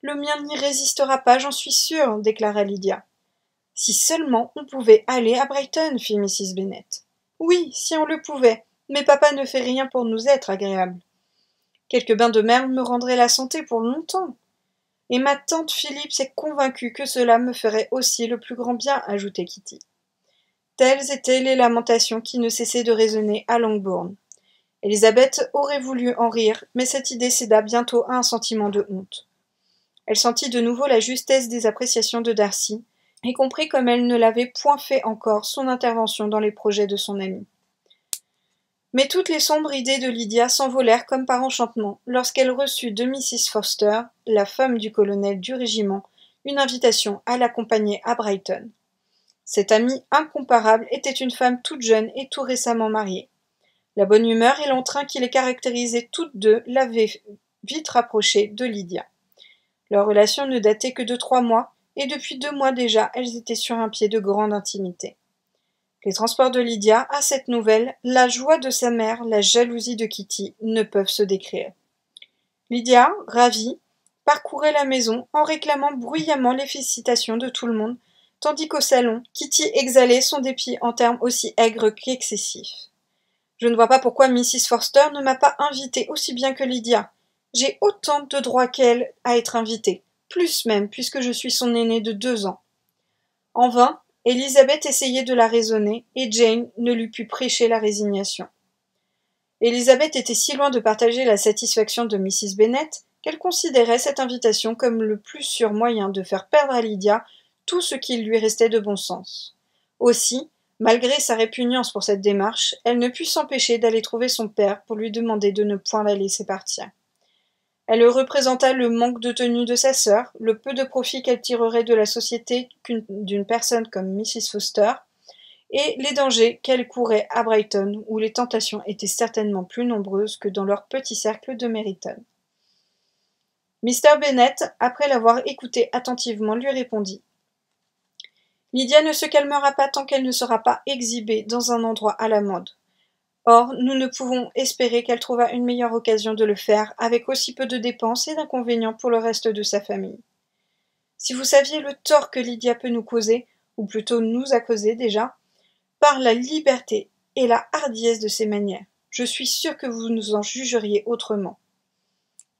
Le mien n'y résistera pas, j'en suis sûre, » déclara Lydia. « Si seulement on pouvait aller à Brighton, fit Mrs. Bennet. « Oui, si on le pouvait, mais papa ne fait rien pour nous être agréable. Quelques bains de mer me rendraient la santé pour longtemps. Et ma tante Phillips est convaincue que cela me ferait aussi le plus grand bien, ajoutait Kitty. Telles étaient les lamentations qui ne cessaient de résonner à Longbourn. Elizabeth aurait voulu en rire, mais cette idée céda bientôt à un sentiment de honte. Elle sentit de nouveau la justesse des appréciations de Darcy, et comprit comme elle ne l'avait point fait encore son intervention dans les projets de son amie. Mais toutes les sombres idées de Lydia s'envolèrent comme par enchantement lorsqu'elle reçut de Mrs. Forster, la femme du colonel du régiment, une invitation à l'accompagner à Brighton. Cette amie incomparable était une femme toute jeune et tout récemment mariée. La bonne humeur et l'entrain qui les caractérisaient toutes deux l'avaient vite rapprochée de Lydia. Leur relation ne datait que de 3 mois, et depuis 2 mois déjà, elles étaient sur un pied de grande intimité. Les transports de Lydia à cette nouvelle, la joie de sa mère, la jalousie de Kitty ne peuvent se décrire. Lydia, ravie, parcourait la maison en réclamant bruyamment les félicitations de tout le monde, tandis qu'au salon, Kitty exhalait son dépit en termes aussi aigres qu'excessifs. « Je ne vois pas pourquoi Mrs. Forster ne m'a pas invitée aussi bien que Lydia. J'ai autant de droits qu'elle à être invitée, plus même, puisque je suis son aînée de 2 ans. » En vain, Elizabeth essayait de la raisonner, et Jane ne lui put prêcher la résignation. Elizabeth était si loin de partager la satisfaction de Mrs. Bennet qu'elle considérait cette invitation comme le plus sûr moyen de faire perdre à Lydia tout ce qu'il lui restait de bon sens. Aussi, malgré sa répugnance pour cette démarche, elle ne put s'empêcher d'aller trouver son père pour lui demander de ne point la laisser partir. Elle lui représenta le manque de tenue de sa sœur, le peu de profit qu'elle tirerait de la société d'une personne comme Mrs. Forster, et les dangers qu'elle courait à Brighton, où les tentations étaient certainement plus nombreuses que dans leur petit cercle de Meryton. Mr. Bennet, après l'avoir écouté attentivement, lui répondit « Lydia ne se calmera pas tant qu'elle ne sera pas exhibée dans un endroit à la mode. Or, nous ne pouvons espérer qu'elle trouvât une meilleure occasion de le faire avec aussi peu de dépenses et d'inconvénients pour le reste de sa famille. Si vous saviez le tort que Lydia peut nous causer, ou plutôt nous a causé déjà, par la liberté et la hardiesse de ses manières, je suis sûre que vous nous en jugeriez autrement. »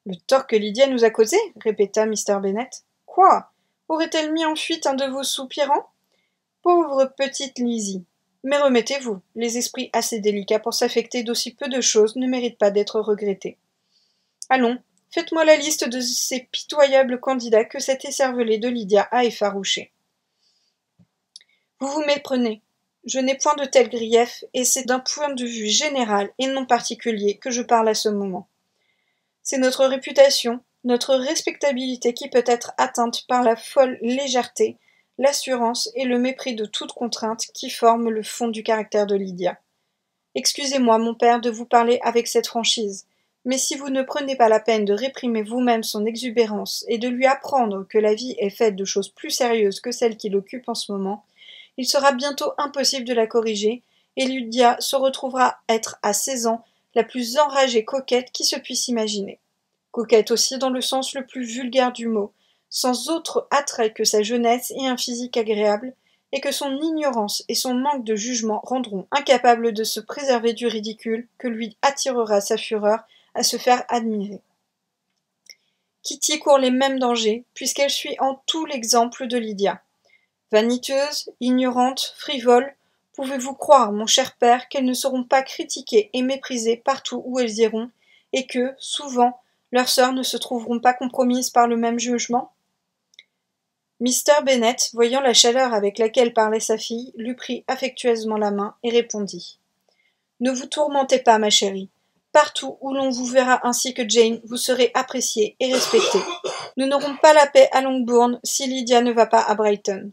« Le tort que Lydia nous a causé ?» répéta Mr. Bennet. « Quoi ? Aurait-elle mis en fuite un de vos soupirants ? Pauvre petite Lizzie ! Mais remettez-vous, les esprits assez délicats pour s'affecter d'aussi peu de choses ne méritent pas d'être regrettés. Allons, faites-moi la liste de ces pitoyables candidats que cet écervelé de Lydia a effarouchés. Vous vous méprenez. Je n'ai point de tels griefs, et c'est d'un point de vue général et non particulier que je parle à ce moment. C'est notre réputation, notre respectabilité qui peut être atteinte par la folle légèreté, l'assurance et le mépris de toute contrainte qui forment le fond du caractère de Lydia. Excusez-moi, mon père, de vous parler avec cette franchise, mais si vous ne prenez pas la peine de réprimer vous-même son exubérance et de lui apprendre que la vie est faite de choses plus sérieuses que celles qui l'occupent en ce moment, il sera bientôt impossible de la corriger, et Lydia se retrouvera être à 16 ans la plus enragée coquette qui se puisse imaginer. Coquette aussi dans le sens le plus vulgaire du mot, sans autre attrait que sa jeunesse et un physique agréable, et que son ignorance et son manque de jugement rendront incapable de se préserver du ridicule que lui attirera sa fureur à se faire admirer. Kitty court les mêmes dangers, puisqu'elle suit en tout l'exemple de Lydia. Vaniteuse, ignorante, frivole, pouvez-vous croire, mon cher père, qu'elles ne seront pas critiquées et méprisées partout où elles iront, et que, souvent, leurs sœurs ne se trouveront pas compromises par le même jugement ? Mr. Bennet, voyant la chaleur avec laquelle parlait sa fille, lui prit affectueusement la main et répondit « Ne vous tourmentez pas, ma chérie. Partout où l'on vous verra ainsi que Jane, vous serez appréciée et respectée. Nous n'aurons pas la paix à Longbourn si Lydia ne va pas à Brighton.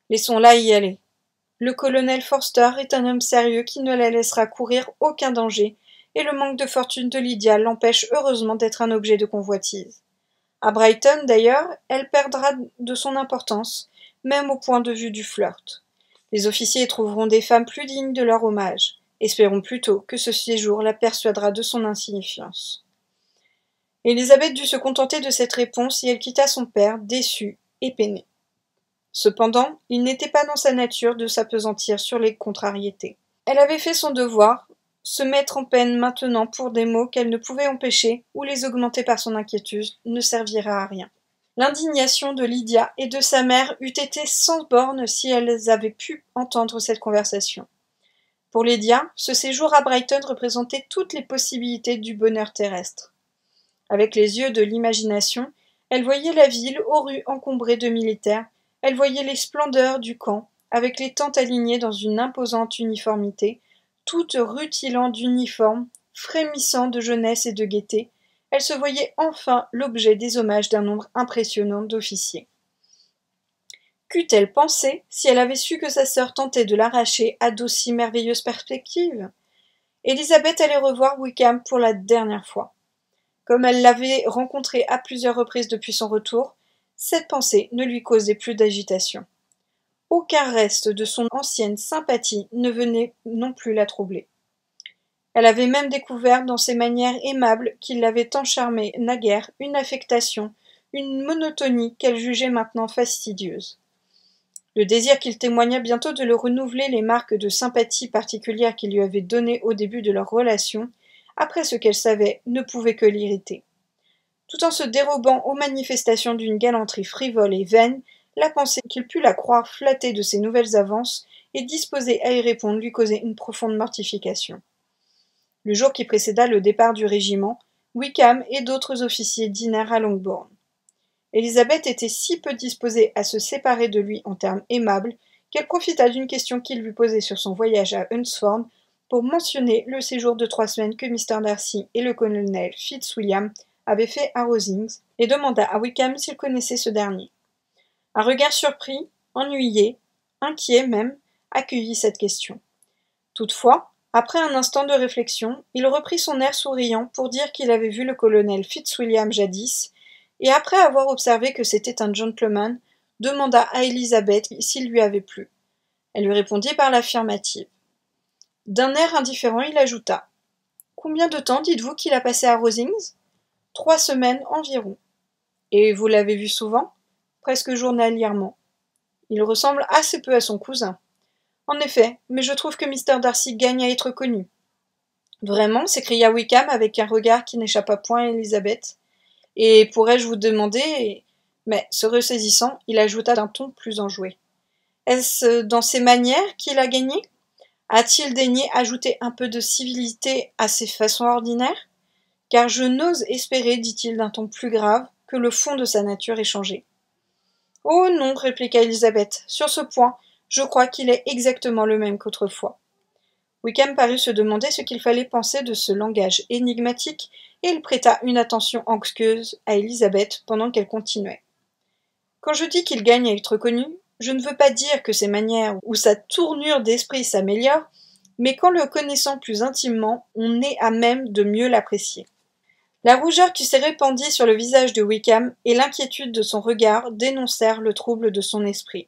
Laissons-la y aller. Le colonel Forster est un homme sérieux qui ne la laissera courir aucun danger, et le manque de fortune de Lydia l'empêche heureusement d'être un objet de convoitise. À Brighton, d'ailleurs, elle perdra de son importance, même au point de vue du flirt. Les officiers y trouveront des femmes plus dignes de leur hommage. Espérons plutôt que ce séjour la persuadera de son insignifiance. » Élisabeth dut se contenter de cette réponse et elle quitta son père, déçue et peinée. Cependant, il n'était pas dans sa nature de s'appesantir sur les contrariétés. Elle avait fait son devoir, se mettre en peine maintenant pour des maux qu'elle ne pouvait empêcher ou les augmenter par son inquiétude ne servira à rien. L'indignation de Lydia et de sa mère eût été sans bornes si elles avaient pu entendre cette conversation. Pour Lydia, ce séjour à Brighton représentait toutes les possibilités du bonheur terrestre. Avec les yeux de l'imagination, elle voyait la ville aux rues encombrées de militaires, elle voyait les splendeurs du camp, avec les tentes alignées dans une imposante uniformité, toutes rutilant d'uniformes, frémissant de jeunesse et de gaieté, elle se voyait enfin l'objet des hommages d'un nombre impressionnant d'officiers. Qu'eût-elle pensé si elle avait su que sa sœur tentait de l'arracher à d'aussi merveilleuses perspectives ? Élisabeth allait revoir Wickham pour la dernière fois. Comme elle l'avait rencontré à plusieurs reprises depuis son retour, cette pensée ne lui causait plus d'agitation. Aucun reste de son ancienne sympathie ne venait non plus la troubler. Elle avait même découvert dans ses manières aimables qui l'avaient tant charmée naguère une affectation, une monotonie qu'elle jugeait maintenant fastidieuse. Le désir qu'il témoigna bientôt de le renouveler les marques de sympathie particulières qu'il lui avait données au début de leur relation, après ce qu'elle savait, ne pouvait que l'irriter. Tout en se dérobant aux manifestations d'une galanterie frivole et vaine, la pensée qu'il pût la croire flattée de ses nouvelles avances et disposée à y répondre lui causait une profonde mortification. Le jour qui précéda le départ du régiment, Wickham et d'autres officiers dînèrent à Longbourn. Élisabeth était si peu disposée à se séparer de lui en termes aimables qu'elle profita d'une question qu'il lui posait sur son voyage à Hunsford pour mentionner le séjour de 3 semaines que Mr. Darcy et le colonel Fitzwilliam avaient fait à Rosings, et demanda à Wickham s'il connaissait ce dernier. Un regard surpris, ennuyé, inquiet même, accueillit cette question. Toutefois, après un instant de réflexion, il reprit son air souriant pour dire qu'il avait vu le colonel Fitzwilliam jadis, et après avoir observé que c'était un gentleman, demanda à Élisabeth s'il lui avait plu. Elle lui répondit par l'affirmative. D'un air indifférent, il ajouta. « Combien de temps dites-vous qu'il a passé à Rosings ? 3 semaines environ. Et vous l'avez vu souvent ? Presque journalièrement. Il ressemble assez peu à son cousin. En effet, mais je trouve que Mr. Darcy gagne à être connu. Vraiment, s'écria Wickham avec un regard qui n'échappa point à Élisabeth. Et pourrais-je vous demander... Mais, se ressaisissant, il ajouta d'un ton plus enjoué. Est-ce dans ses manières qu'il a gagné ? A-t-il daigné ajouter un peu de civilité à ses façons ordinaires ? Car je n'ose espérer, dit-il d'un ton plus grave, que le fond de sa nature ait changé. Oh non, répliqua Élisabeth, sur ce point, je crois qu'il est exactement le même qu'autrefois. Wickham parut se demander ce qu'il fallait penser de ce langage énigmatique, et il prêta une attention anxieuse à Élisabeth pendant qu'elle continuait. Quand je dis qu'il gagne à être connu, je ne veux pas dire que ses manières ou sa tournure d'esprit s'améliorent, mais qu'en le connaissant plus intimement, on est à même de mieux l'apprécier. La rougeur qui s'est répandue sur le visage de Wickham et l'inquiétude de son regard dénoncèrent le trouble de son esprit.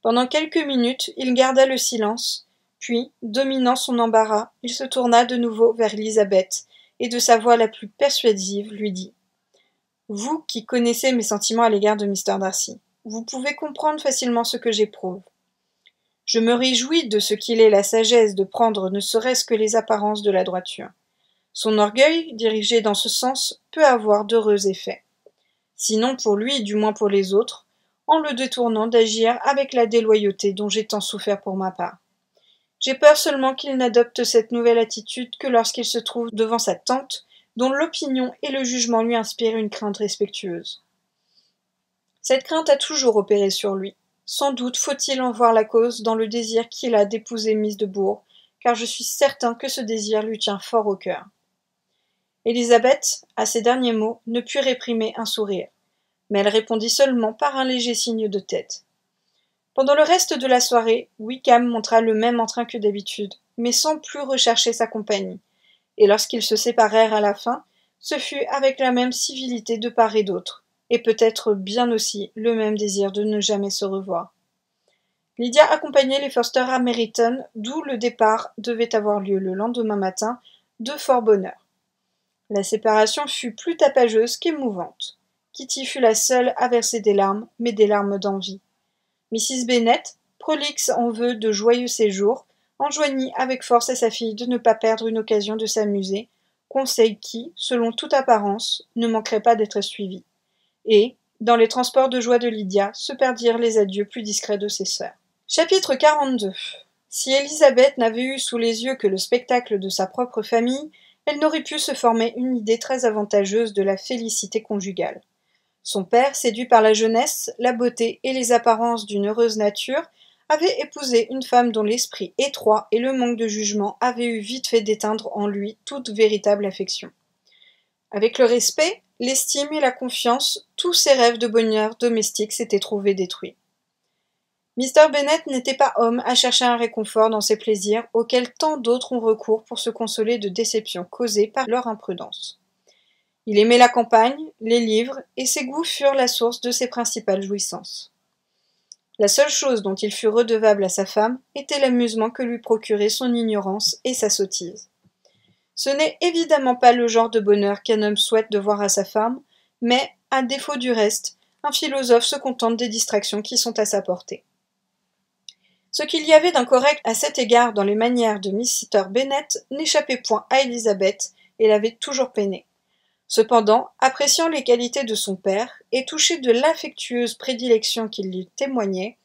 Pendant quelques minutes, il garda le silence, puis, dominant son embarras, il se tourna de nouveau vers Élisabeth, et de sa voix la plus persuasive lui dit « Vous qui connaissez mes sentiments à l'égard de Mr. Darcy, vous pouvez comprendre facilement ce que j'éprouve. Je me réjouis de ce qu'il ait la sagesse de prendre ne serait-ce que les apparences de la droiture. Son orgueil, dirigé dans ce sens, peut avoir d'heureux effets. Sinon pour lui, du moins pour les autres, en le détournant d'agir avec la déloyauté dont j'ai tant souffert pour ma part. J'ai peur seulement qu'il n'adopte cette nouvelle attitude que lorsqu'il se trouve devant sa tante, dont l'opinion et le jugement lui inspirent une crainte respectueuse. Cette crainte a toujours opéré sur lui. Sans doute faut-il en voir la cause dans le désir qu'il a d'épouser Miss de Bourgh, car je suis certain que ce désir lui tient fort au cœur. Élisabeth, à ces derniers mots, ne put réprimer un sourire, mais elle répondit seulement par un léger signe de tête. Pendant le reste de la soirée, Wickham montra le même entrain que d'habitude, mais sans plus rechercher sa compagnie, et lorsqu'ils se séparèrent à la fin, ce fut avec la même civilité de part et d'autre, et peut-être bien aussi le même désir de ne jamais se revoir. Lydia accompagnait les Forster à Meryton, d'où le départ devait avoir lieu le lendemain matin, de fort bonne heure. La séparation fut plus tapageuse qu'émouvante. Kitty fut la seule à verser des larmes, mais des larmes d'envie. Mrs. Bennet, prolixe en vœux de joyeux séjours, enjoignit avec force à sa fille de ne pas perdre une occasion de s'amuser, conseil qui, selon toute apparence, ne manquerait pas d'être suivi. Et, dans les transports de joie de Lydia, se perdirent les adieux plus discrets de ses sœurs. Chapitre 42. Si Élisabeth n'avait eu sous les yeux que le spectacle de sa propre famille, elle n'aurait pu se former une idée très avantageuse de la félicité conjugale. Son père, séduit par la jeunesse, la beauté et les apparences d'une heureuse nature, avait épousé une femme dont l'esprit étroit et le manque de jugement avaient eu vite fait d'éteindre en lui toute véritable affection. Avec le respect, l'estime et la confiance, tous ses rêves de bonheur domestique s'étaient trouvés détruits. Mr. Bennet n'était pas homme à chercher un réconfort dans ses plaisirs auxquels tant d'autres ont recours pour se consoler de déceptions causées par leur imprudence. Il aimait la campagne, les livres, et ses goûts furent la source de ses principales jouissances. La seule chose dont il fut redevable à sa femme était l'amusement que lui procuraient son ignorance et sa sottise. Ce n'est évidemment pas le genre de bonheur qu'un homme souhaite de voir à sa femme, mais, à défaut du reste, un philosophe se contente des distractions qui sont à sa portée. Ce qu'il y avait d'incorrect à cet égard dans les manières de Mr. Bennet n'échappait point à Elizabeth et l'avait toujours peinée. Cependant, appréciant les qualités de son père et touchée de l'affectueuse prédilection qu'il lui témoignait,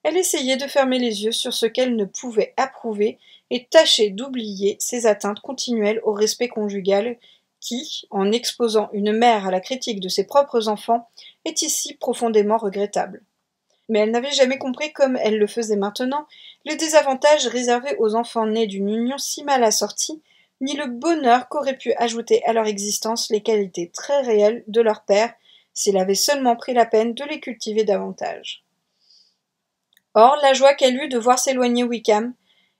elle essayait de fermer les yeux sur ce qu'elle ne pouvait approuver et tâchait d'oublier ces atteintes continuelles au respect conjugal qui, en exposant une mère à la critique de ses propres enfants, est ici profondément regrettable. Mais elle n'avait jamais compris, comme elle le faisait maintenant, les désavantages réservés aux enfants nés d'une union si mal assortie, ni le bonheur qu'auraient pu ajouter à leur existence les qualités très réelles de leur père, s'il avait seulement pris la peine de les cultiver davantage. Or, la joie qu'elle eut de voir s'éloigner Wickham,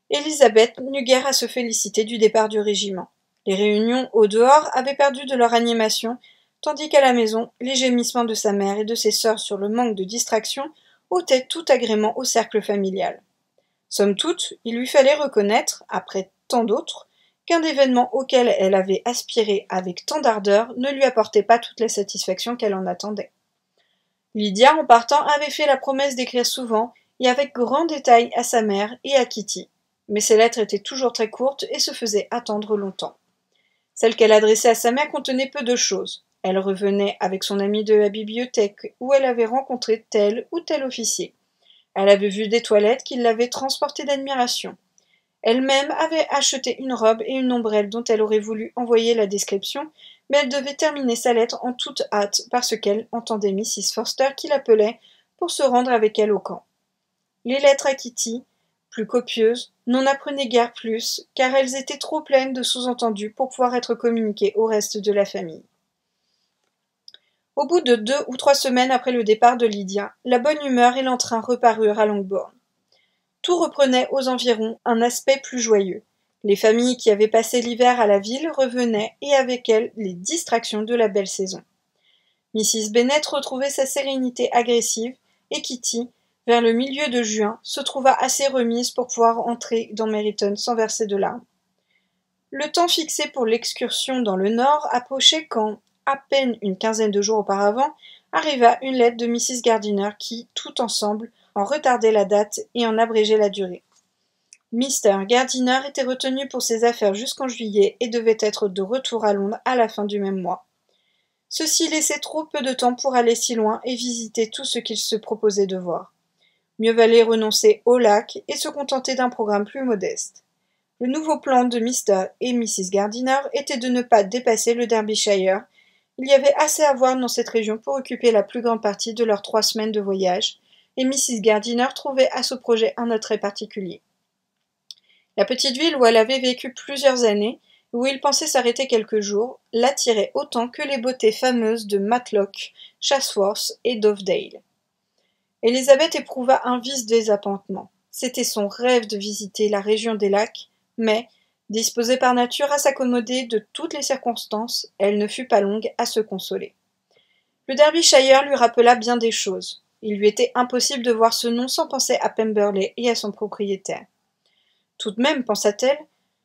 Elizabeth n'eut guère à se féliciter du départ du régiment. Les réunions au dehors avaient perdu de leur animation, tandis qu'à la maison, les gémissements de sa mère et de ses sœurs sur le manque de distraction ôtait tout agrément au cercle familial. Somme toute, il lui fallait reconnaître, après tant d'autres, qu'un événement auquel elle avait aspiré avec tant d'ardeur ne lui apportait pas toutes les satisfactions qu'elle en attendait. Lydia, en partant, avait fait la promesse d'écrire souvent et avec grand détail à sa mère et à Kitty, mais ses lettres étaient toujours très courtes et se faisaient attendre longtemps. Celle qu'elle adressait à sa mère contenait peu de choses. Elle revenait avec son amie de la bibliothèque où elle avait rencontré tel ou tel officier. Elle avait vu des toilettes qui l'avaient transportée d'admiration. Elle-même avait acheté une robe et une ombrelle dont elle aurait voulu envoyer la description, mais elle devait terminer sa lettre en toute hâte parce qu'elle entendait Mrs. Forster qui l'appelait pour se rendre avec elle au camp. Les lettres à Kitty, plus copieuses, n'en apprenaient guère plus, car elles étaient trop pleines de sous-entendus pour pouvoir être communiquées au reste de la famille. Au bout de 2 ou 3 semaines après le départ de Lydia, la bonne humeur et l'entrain reparurent à Longbourn. Tout reprenait aux environs un aspect plus joyeux. Les familles qui avaient passé l'hiver à la ville revenaient et avec elles les distractions de la belle saison. Mrs. Bennet retrouvait sa sérénité agressive et Kitty, vers le milieu de juin, se trouva assez remise pour pouvoir entrer dans Meryton sans verser de larmes. Le temps fixé pour l'excursion dans le nord approchait quand, à peine une quinzaine de jours auparavant, arriva une lettre de Mrs. Gardiner qui, tout ensemble, en retardait la date et en abrégeait la durée. Mr. Gardiner était retenu pour ses affaires jusqu'en juillet et devait être de retour à Londres à la fin du même mois. Ceci laissait trop peu de temps pour aller si loin et visiter tout ce qu'il se proposait de voir. Mieux valait renoncer au lac et se contenter d'un programme plus modeste. Le nouveau plan de Mr. et Mrs. Gardiner était de ne pas dépasser le Derbyshire. Il y avait assez à voir dans cette région pour occuper la plus grande partie de leurs 3 semaines de voyage, et Mrs. Gardiner trouvait à ce projet un attrait particulier. La petite ville où elle avait vécu plusieurs années, où il pensait s'arrêter quelques jours, l'attirait autant que les beautés fameuses de Matlock, Chatsworth et Dovedale. Elizabeth éprouva un vif désappointement. C'était son rêve de visiter la région des lacs, mais, disposée par nature à s'accommoder de toutes les circonstances, elle ne fut pas longue à se consoler. Le Derbyshire lui rappela bien des choses. Il lui était impossible de voir ce nom sans penser à Pemberley et à son propriétaire. Tout de même, pensa-t-elle,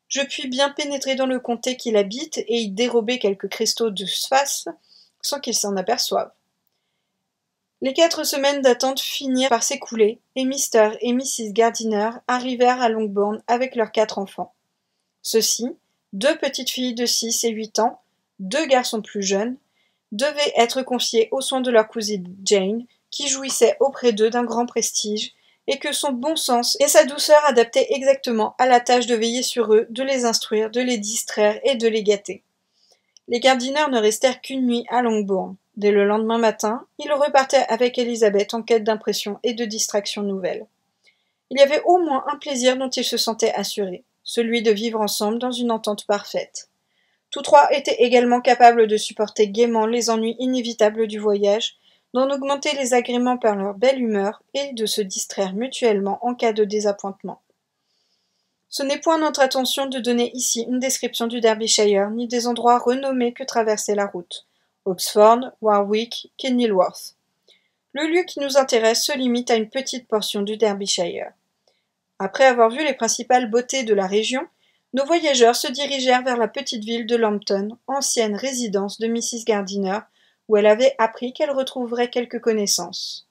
je puis bien pénétrer dans le comté qu'il habite et y dérober quelques cristaux de Sfax sans qu'il s'en aperçoive. Les 4 semaines d'attente finirent par s'écouler, et Mr. et Mrs. Gardiner arrivèrent à Longbourn avec leurs 4 enfants. Ceux-ci, 2 petites filles de 6 et 8 ans, 2 garçons plus jeunes, devaient être confiés aux soins de leur cousine Jane, qui jouissait auprès d'eux d'un grand prestige, et que son bon sens et sa douceur adaptaient exactement à la tâche de veiller sur eux, de les instruire, de les distraire et de les gâter. Les Gardiner ne restèrent qu'une nuit à Longbourn. Dès le lendemain matin, ils repartaient avec Elizabeth en quête d'impressions et de distractions nouvelles. Il y avait au moins un plaisir dont ils se sentaient assurés, celui de vivre ensemble dans une entente parfaite. Tous 3 étaient également capables de supporter gaiement les ennuis inévitables du voyage, d'en augmenter les agréments par leur belle humeur et de se distraire mutuellement en cas de désappointement. Ce n'est point notre intention de donner ici une description du Derbyshire ni des endroits renommés que traversait la route. Oxford, Warwick, Kenilworth. Le lieu qui nous intéresse se limite à une petite portion du Derbyshire. Après avoir vu les principales beautés de la région, nos voyageurs se dirigèrent vers la petite ville de Lambton, ancienne résidence de Mrs. Gardiner, où elle avait appris qu'elle retrouverait quelques connaissances.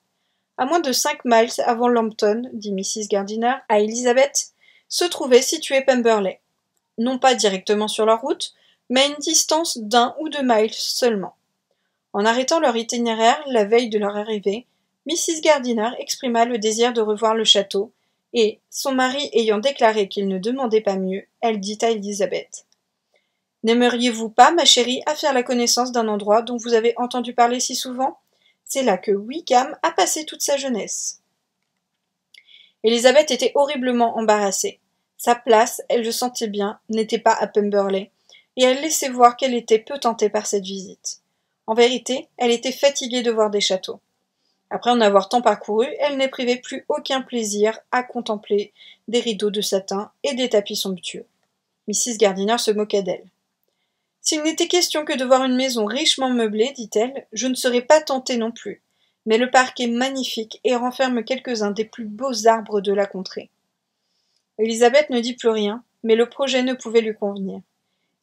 À moins de 5 miles avant Lambton, dit Mrs. Gardiner à Elizabeth, se trouvait situé Pemberley. Non pas directement sur leur route, mais à une distance d'1 ou 2 miles seulement. En arrêtant leur itinéraire la veille de leur arrivée, Mrs. Gardiner exprima le désir de revoir le château, et, son mari ayant déclaré qu'il ne demandait pas mieux, elle dit à Elizabeth: « N'aimeriez-vous pas, ma chérie, à faire la connaissance d'un endroit dont vous avez entendu parler si souvent? C'est là que Wickham a passé toute sa jeunesse. » Elizabeth était horriblement embarrassée. Sa place, elle le sentait bien, n'était pas à Pemberley, et elle laissait voir qu'elle était peu tentée par cette visite. En vérité, elle était fatiguée de voir des châteaux. Après en avoir tant parcouru, elle n'éprouvait plus aucun plaisir à contempler des rideaux de satin et des tapis somptueux. Mrs. Gardiner se moqua d'elle. « S'il n'était question que de voir une maison richement meublée, dit-elle, je ne serais pas tentée non plus. Mais le parc est magnifique et renferme quelques-uns des plus beaux arbres de la contrée. » Elizabeth ne dit plus rien, mais le projet ne pouvait lui convenir.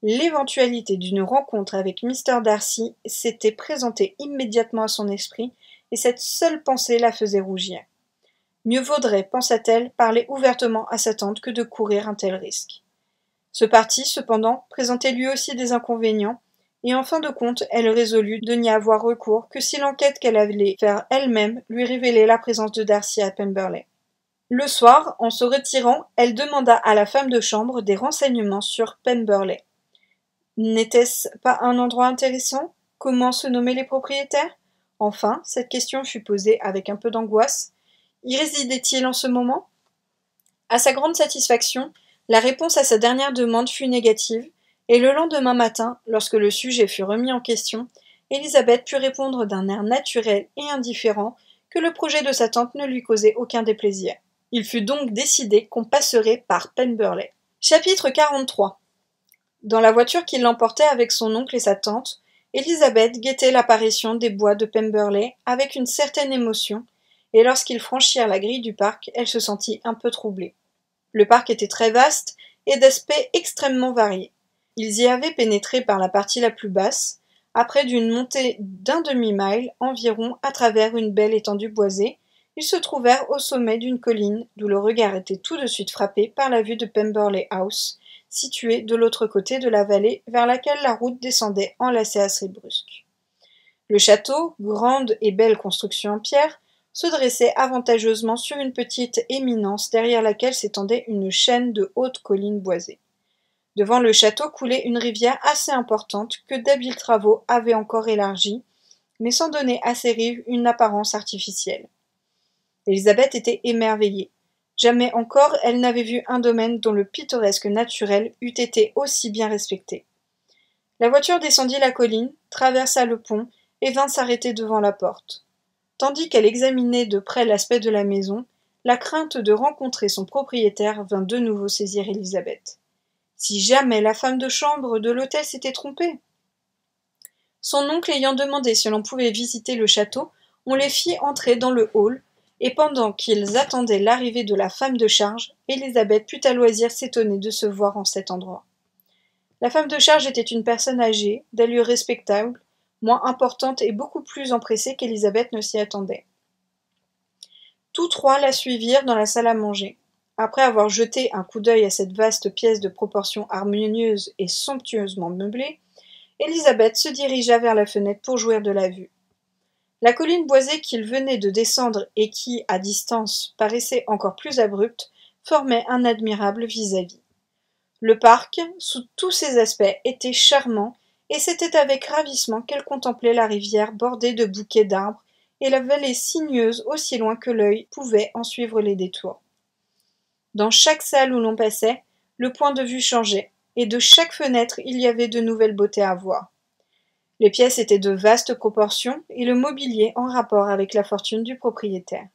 L'éventualité d'une rencontre avec Mr. Darcy s'était présentée immédiatement à son esprit, et cette seule pensée la faisait rougir. Mieux vaudrait, pensa-t-elle, parler ouvertement à sa tante que de courir un tel risque. Ce parti, cependant, présentait lui aussi des inconvénients, et en fin de compte, elle résolut de n'y avoir recours que si l'enquête qu'elle allait faire elle-même lui révélait la présence de Darcy à Pemberley. Le soir, en se retirant, elle demanda à la femme de chambre des renseignements sur Pemberley. N'était-ce pas un endroit intéressant? Comment se nommaient les propriétaires? Enfin, cette question fut posée avec un peu d'angoisse. Y résidait-il en ce moment? À sa grande satisfaction, la réponse à sa dernière demande fut négative, et le lendemain matin, lorsque le sujet fut remis en question, Elizabeth put répondre d'un air naturel et indifférent que le projet de sa tante ne lui causait aucun déplaisir. Il fut donc décidé qu'on passerait par Pemberley. Chapitre 43. Dans la voiture qui l'emportait avec son oncle et sa tante, Elizabeth guettait l'apparition des bois de Pemberley avec une certaine émotion, et lorsqu'ils franchirent la grille du parc, elle se sentit un peu troublée. Le parc était très vaste et d'aspect extrêmement varié. Ils y avaient pénétré par la partie la plus basse, après d'une montée d'1 demi-mille environ à travers une belle étendue boisée. Ils se trouvèrent au sommet d'une colline d'où le regard était tout de suite frappé par la vue de Pemberley House, située de l'autre côté de la vallée vers laquelle la route descendait enlacée assez brusque. Le château, grande et belle construction en pierre, se dressait avantageusement sur une petite éminence derrière laquelle s'étendait une chaîne de hautes collines boisées. Devant le château coulait une rivière assez importante que d'habiles travaux avaient encore élargie, mais sans donner à ses rives une apparence artificielle. Elizabeth était émerveillée. Jamais encore elle n'avait vu un domaine dont le pittoresque naturel eût été aussi bien respecté. La voiture descendit la colline, traversa le pont et vint s'arrêter devant la porte. Tandis qu'elle examinait de près l'aspect de la maison, la crainte de rencontrer son propriétaire vint de nouveau saisir Elizabeth. Si jamais la femme de chambre de l'hôtel s'était trompée! Son oncle ayant demandé si l'on pouvait visiter le château, on les fit entrer dans le hall, et pendant qu'ils attendaient l'arrivée de la femme de charge, Elizabeth put à loisir s'étonner de se voir en cet endroit. La femme de charge était une personne âgée, d'allure respectable, moins importante et beaucoup plus empressée qu'Elizabeth ne s'y attendait. Tous trois la suivirent dans la salle à manger. Après avoir jeté un coup d'œil à cette vaste pièce de proportions harmonieuses et somptueusement meublée, Elizabeth se dirigea vers la fenêtre pour jouir de la vue. La colline boisée qu'ils venaient de descendre et qui, à distance, paraissait encore plus abrupte, formait un admirable vis-à-vis. Le parc, sous tous ses aspects, était charmant, et c'était avec ravissement qu'elle contemplait la rivière bordée de bouquets d'arbres et la vallée sinueuse aussi loin que l'œil pouvait en suivre les détours. Dans chaque salle où l'on passait, le point de vue changeait, et de chaque fenêtre il y avait de nouvelles beautés à voir. Les pièces étaient de vastes proportions, et le mobilier en rapport avec la fortune du propriétaire.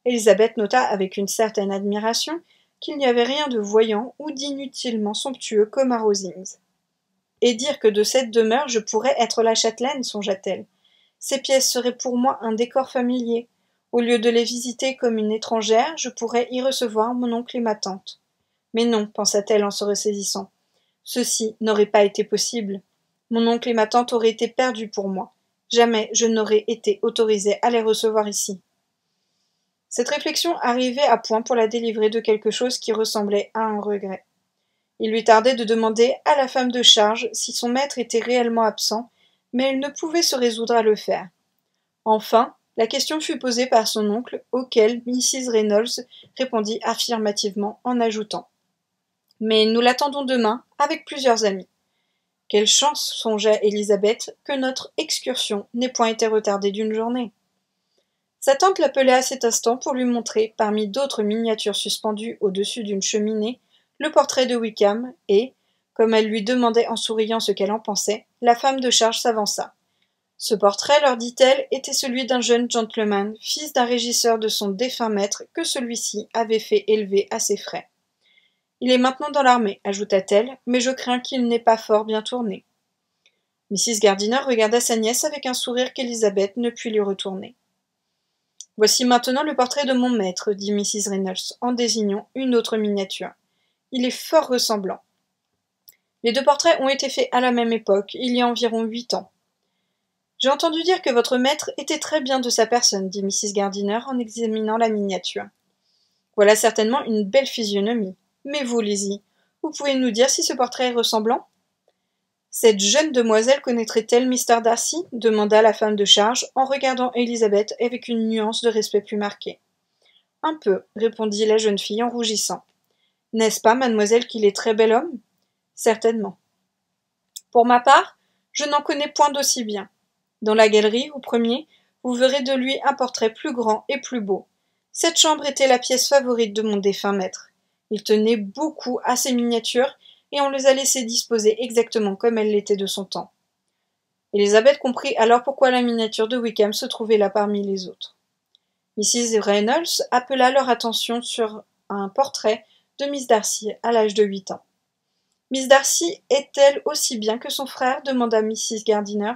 Elizabeth nota avec une certaine admiration qu'il n'y avait rien de voyant ou d'inutilement somptueux comme à Rosings. Et dire que de cette demeure je pourrais être la châtelaine, songea-t-elle. Ces pièces seraient pour moi un décor familier. Au lieu de les visiter comme une étrangère, je pourrais y recevoir mon oncle et ma tante. Mais non, pensa-t-elle en se ressaisissant. Ceci n'aurait pas été possible. Mon oncle et ma tante auraient été perdus pour moi. Jamais je n'aurais été autorisée à les recevoir ici. Cette réflexion arrivait à point pour la délivrer de quelque chose qui ressemblait à un regret. Il lui tardait de demander à la femme de charge si son maître était réellement absent, mais elle ne pouvait se résoudre à le faire. Enfin, la question fut posée par son oncle, auquel Mrs. Reynolds répondit affirmativement en ajoutant « Mais nous l'attendons demain, avec plusieurs amis. » Quelle chance, songea Élisabeth, que notre excursion n'ait point été retardée d'une journée. Sa tante l'appelait à cet instant pour lui montrer, parmi d'autres miniatures suspendues au-dessus d'une cheminée, le portrait de Wickham, et, comme elle lui demandait en souriant ce qu'elle en pensait, la femme de charge s'avança. Ce portrait, leur dit-elle, était celui d'un jeune gentleman, fils d'un régisseur de son défunt maître, que celui-ci avait fait élever à ses frais. Il est maintenant dans l'armée, ajouta-t-elle, mais je crains qu'il n'ait pas fort bien tourné. Mrs. Gardiner regarda sa nièce avec un sourire qu'Élisabeth ne put lui retourner. Voici maintenant le portrait de mon maître, dit Mrs. Reynolds, en désignant une autre miniature. Il est fort ressemblant. Les deux portraits ont été faits à la même époque, il y a environ 8 ans. J'ai entendu dire que votre maître était très bien de sa personne, dit Mrs. Gardiner en examinant la miniature. Voilà certainement une belle physionomie. Mais vous, Lizzie, vous pouvez nous dire si ce portrait est ressemblant? Cette jeune demoiselle connaîtrait-elle Mr. Darcy? Demanda la femme de charge en regardant Élisabeth avec une nuance de respect plus marquée. Un peu, répondit la jeune fille en rougissant. N'est-ce pas, mademoiselle, qu'il est très bel homme? Certainement. Pour ma part, je n'en connais point d'aussi bien. Dans la galerie, au premier, vous verrez de lui un portrait plus grand et plus beau. Cette chambre était la pièce favorite de mon défunt maître. Il tenait beaucoup à ces miniatures, et on les a laissées disposées exactement comme elles l'étaient de son temps. Élisabeth comprit alors pourquoi la miniature de Wickham se trouvait là parmi les autres. Mrs. Reynolds appela leur attention sur un portrait de Miss Darcy à l'âge de 8 ans. Miss Darcy est-elle aussi bien que son frère? Demanda Mrs. Gardiner.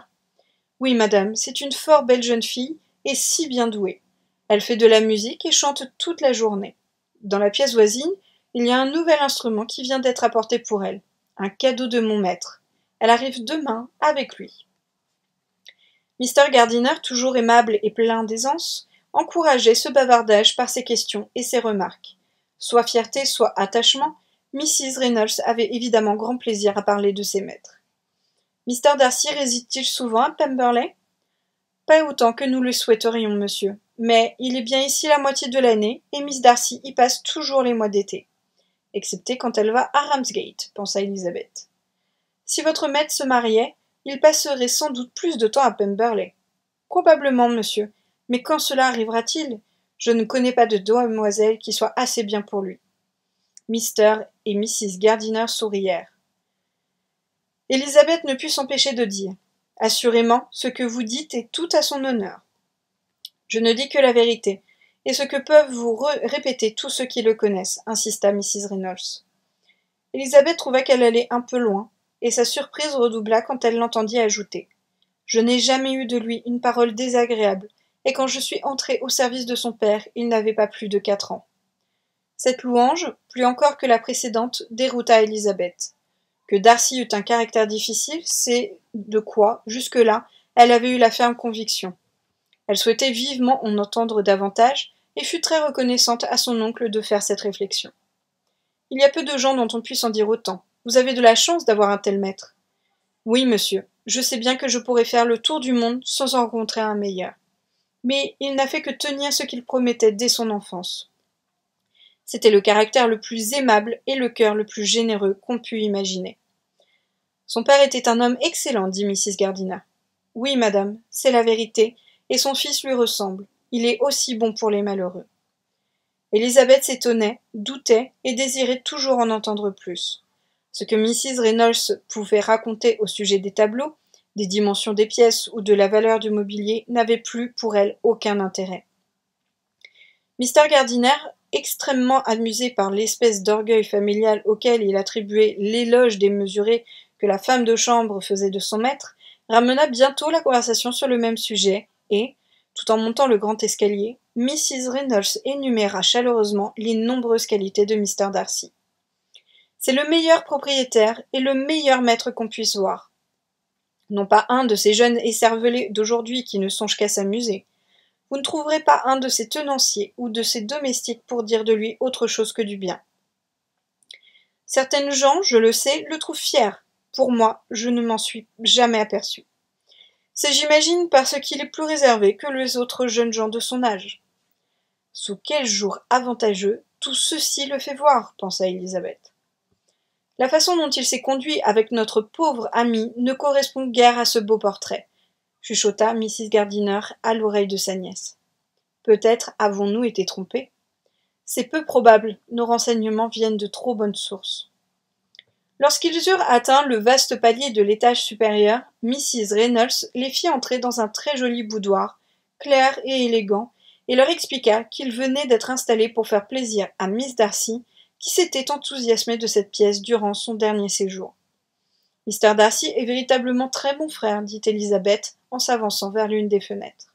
Oui, madame, c'est une fort belle jeune fille et si bien douée. Elle fait de la musique et chante toute la journée. Dans la pièce voisine, il y a un nouvel instrument qui vient d'être apporté pour elle, un cadeau de mon maître. Elle arrive demain avec lui. Mr. Gardiner, toujours aimable et plein d'aisance, encourageait ce bavardage par ses questions et ses remarques. Soit fierté, soit attachement, Mrs. Reynolds avait évidemment grand plaisir à parler de ses maîtres. Mr. Darcy réside-t-il souvent à Pemberley? Pas autant que nous le souhaiterions, monsieur, mais il est bien ici la moitié de l'année, et Miss Darcy y passe toujours les mois d'été. Excepté quand elle va à Ramsgate, pensa Élisabeth. Si votre maître se mariait, il passerait sans doute plus de temps à Pemberley. Probablement, monsieur, mais quand cela arrivera-t-il? Je ne connais pas de demoiselle qui soit assez bien pour lui. Mr. et Mrs. Gardiner sourièrent. Élisabeth ne put s'empêcher de dire « Assurément, ce que vous dites est tout à son honneur. Je ne dis que la vérité, et ce que peuvent vous répéter tous ceux qui le connaissent, insista Mrs. Reynolds. Élisabeth trouva qu'elle allait un peu loin, et sa surprise redoubla quand elle l'entendit ajouter. Je n'ai jamais eu de lui une parole désagréable, et quand je suis entrée au service de son père, il n'avait pas plus de 4 ans. Cette louange, plus encore que la précédente, dérouta Élisabeth. Que Darcy eût un caractère difficile, c'est de quoi, jusque-là, elle avait eu la ferme conviction. Elle souhaitait vivement en entendre davantage, et fut très reconnaissante à son oncle de faire cette réflexion. Il y a peu de gens dont on puisse en dire autant. Vous avez de la chance d'avoir un tel maître. Oui, monsieur, je sais bien que je pourrais faire le tour du monde sans en rencontrer un meilleur. Mais il n'a fait que tenir ce qu'il promettait dès son enfance. C'était le caractère le plus aimable et le cœur le plus généreux qu'on pût imaginer. Son père était un homme excellent, dit Mrs. Gardiner. Oui, madame, c'est la vérité, et son fils lui ressemble. Il est aussi bon pour les malheureux. Élisabeth s'étonnait, doutait et désirait toujours en entendre plus. Ce que Mrs. Reynolds pouvait raconter au sujet des tableaux, des dimensions des pièces ou de la valeur du mobilier n'avait plus pour elle aucun intérêt. Mr. Gardiner, extrêmement amusé par l'espèce d'orgueil familial auquel il attribuait l'éloge démesuré que la femme de chambre faisait de son maître, ramena bientôt la conversation sur le même sujet, et, tout en montant le grand escalier, Mrs. Reynolds énuméra chaleureusement les nombreuses qualités de Mr. Darcy. C'est le meilleur propriétaire et le meilleur maître qu'on puisse voir. Non pas un de ces jeunes écervelés d'aujourd'hui qui ne songent qu'à s'amuser. Vous ne trouverez pas un de ses tenanciers ou de ses domestiques pour dire de lui autre chose que du bien. Certaines gens, je le sais, le trouvent fier. Pour moi, je ne m'en suis jamais aperçu. C'est, j'imagine, parce qu'il est plus réservé que les autres jeunes gens de son âge. Sous quel jour avantageux tout ceci le fait voir, pensa Élisabeth. La façon dont il s'est conduit avec notre pauvre ami ne correspond guère à ce beau portrait, chuchota Mrs. Gardiner à l'oreille de sa nièce. Peut-être avons-nous été trompés. C'est peu probable, nos renseignements viennent de trop bonnes sources. Lorsqu'ils eurent atteint le vaste palier de l'étage supérieur, Mrs. Reynolds les fit entrer dans un très joli boudoir, clair et élégant, et leur expliqua qu'il venait d'être installé pour faire plaisir à Miss Darcy, qui s'était enthousiasmée de cette pièce durant son dernier séjour. « Mr. Darcy est véritablement très bon frère, dit Élisabeth en s'avançant vers l'une des fenêtres.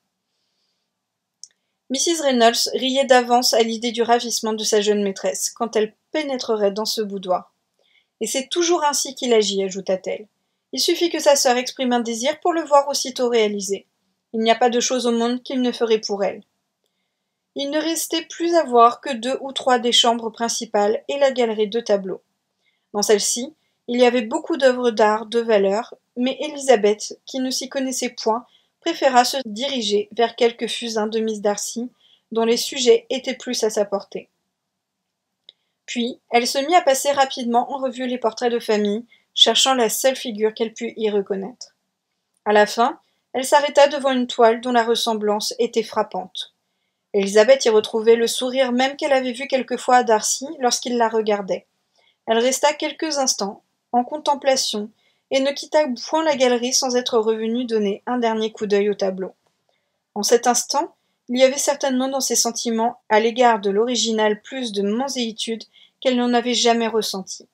Mrs. Reynolds riait d'avance à l'idée du ravissement de sa jeune maîtresse quand elle pénétrerait dans ce boudoir. « Et c'est toujours ainsi qu'il agit, ajouta-t-elle. Il suffit que sa sœur exprime un désir pour le voir aussitôt réalisé. Il n'y a pas de chose au monde qu'il ne ferait pour elle. » Il ne restait plus à voir que 2 ou 3 des chambres principales et la galerie de tableaux. Dans celle-ci, il y avait beaucoup d'œuvres d'art de valeur, mais Élisabeth, qui ne s'y connaissait point, préféra se diriger vers quelques fusains de Miss Darcy, dont les sujets étaient plus à sa portée. Puis, elle se mit à passer rapidement en revue les portraits de famille, cherchant la seule figure qu'elle pût y reconnaître. À la fin, elle s'arrêta devant une toile dont la ressemblance était frappante. Élisabeth y retrouvait le sourire même qu'elle avait vu quelquefois à Darcy lorsqu'il la regardait. Elle resta quelques instants, en contemplation, et ne quitta point la galerie sans être revenue donner un dernier coup d'œil au tableau. En cet instant, il y avait certainement dans ses sentiments à l'égard de l'original plus de manséitude qu'elle n'en avait jamais ressenti.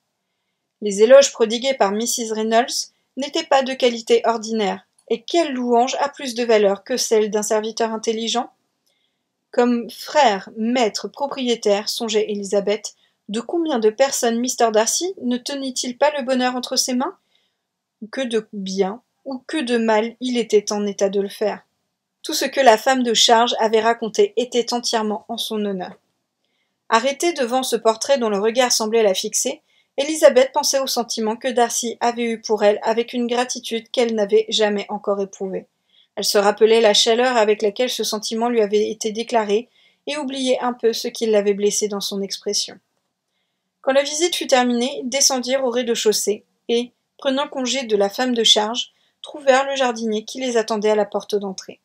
Les éloges prodigués par Mrs. Reynolds n'étaient pas de qualité ordinaire, et quelle louange a plus de valeur que celle d'un serviteur intelligent ? Comme frère, maître, propriétaire, songeait Élisabeth, de combien de personnes Mr. Darcy ne tenait-il pas le bonheur entre ses mains ? Que de bien ou que de mal il était en état de le faire. Tout ce que la femme de charge avait raconté était entièrement en son honneur. Arrêtée devant ce portrait dont le regard semblait la fixer, Élisabeth pensait au sentiment que Darcy avait eu pour elle avec une gratitude qu'elle n'avait jamais encore éprouvée. Elle se rappelait la chaleur avec laquelle ce sentiment lui avait été déclaré et oubliait un peu ce qui l'avait blessée dans son expression. Quand la visite fut terminée, ils descendirent au rez-de-chaussée et, prenant congé de la femme de charge, trouvèrent le jardinier qui les attendait à la porte d'entrée.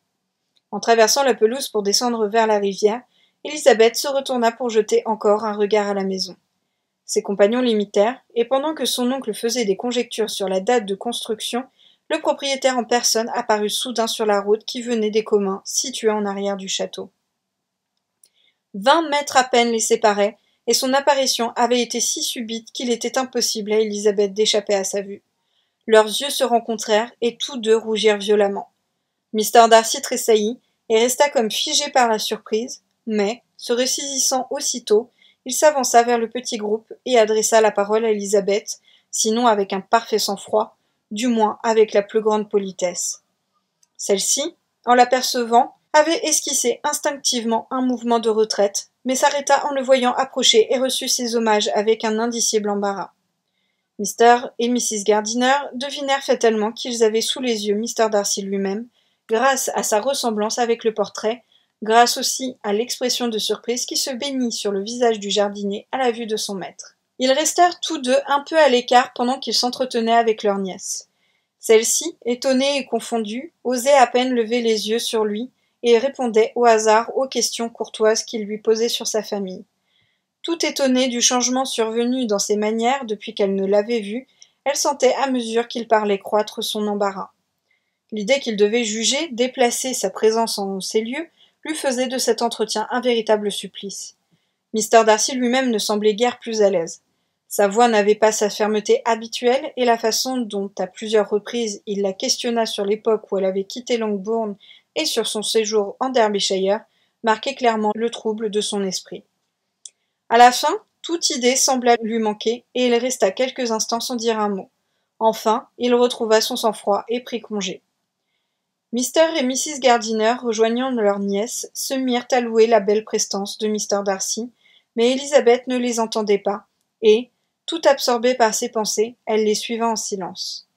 En traversant la pelouse pour descendre vers la rivière, Élisabeth se retourna pour jeter encore un regard à la maison. Ses compagnons l'imitèrent, et pendant que son oncle faisait des conjectures sur la date de construction, le propriétaire en personne apparut soudain sur la route qui venait des communs, situés en arrière du château. 20 mètres à peine les séparaient, et son apparition avait été si subite qu'il était impossible à Élisabeth d'échapper à sa vue. Leurs yeux se rencontrèrent, et tous deux rougirent violemment. Mr. Darcy tressaillit, et resta comme figé par la surprise, mais, se ressaisissant aussitôt, il s'avança vers le petit groupe et adressa la parole à Élisabeth, sinon avec un parfait sang-froid, du moins avec la plus grande politesse. Celle-ci, en l'apercevant, avait esquissé instinctivement un mouvement de retraite, mais s'arrêta en le voyant approcher et reçut ses hommages avec un indicible embarras. Mr. et Mrs. Gardiner devinèrent fatalement qu'ils avaient sous les yeux Mr. Darcy lui-même, grâce à sa ressemblance avec le portrait, grâce aussi à l'expression de surprise qui se baignit sur le visage du jardinier à la vue de son maître. Ils restèrent tous deux un peu à l'écart pendant qu'ils s'entretenaient avec leur nièce. Celle-ci, étonnée et confondue, osait à peine lever les yeux sur lui et répondait au hasard aux questions courtoises qu'il lui posait sur sa famille. Tout étonnée du changement survenu dans ses manières depuis qu'elle ne l'avait vu, elle sentait à mesure qu'il parlait croître son embarras. L'idée qu'il devait juger, déplacer sa présence en ces lieux, lui faisait de cet entretien un véritable supplice. Mr. Darcy lui-même ne semblait guère plus à l'aise. Sa voix n'avait pas sa fermeté habituelle, et la façon dont, à plusieurs reprises, il la questionna sur l'époque où elle avait quitté Longbourn et sur son séjour en Derbyshire, marquait clairement le trouble de son esprit. À la fin, toute idée sembla lui manquer, et il resta quelques instants sans dire un mot. Enfin, il retrouva son sang-froid et prit congé. Mr. et Mrs. Gardiner, rejoignant leur nièce, se mirent à louer la belle prestance de Mr. Darcy, mais Elizabeth ne les entendait pas, et, tout absorbée par ses pensées, elle les suivait en silence.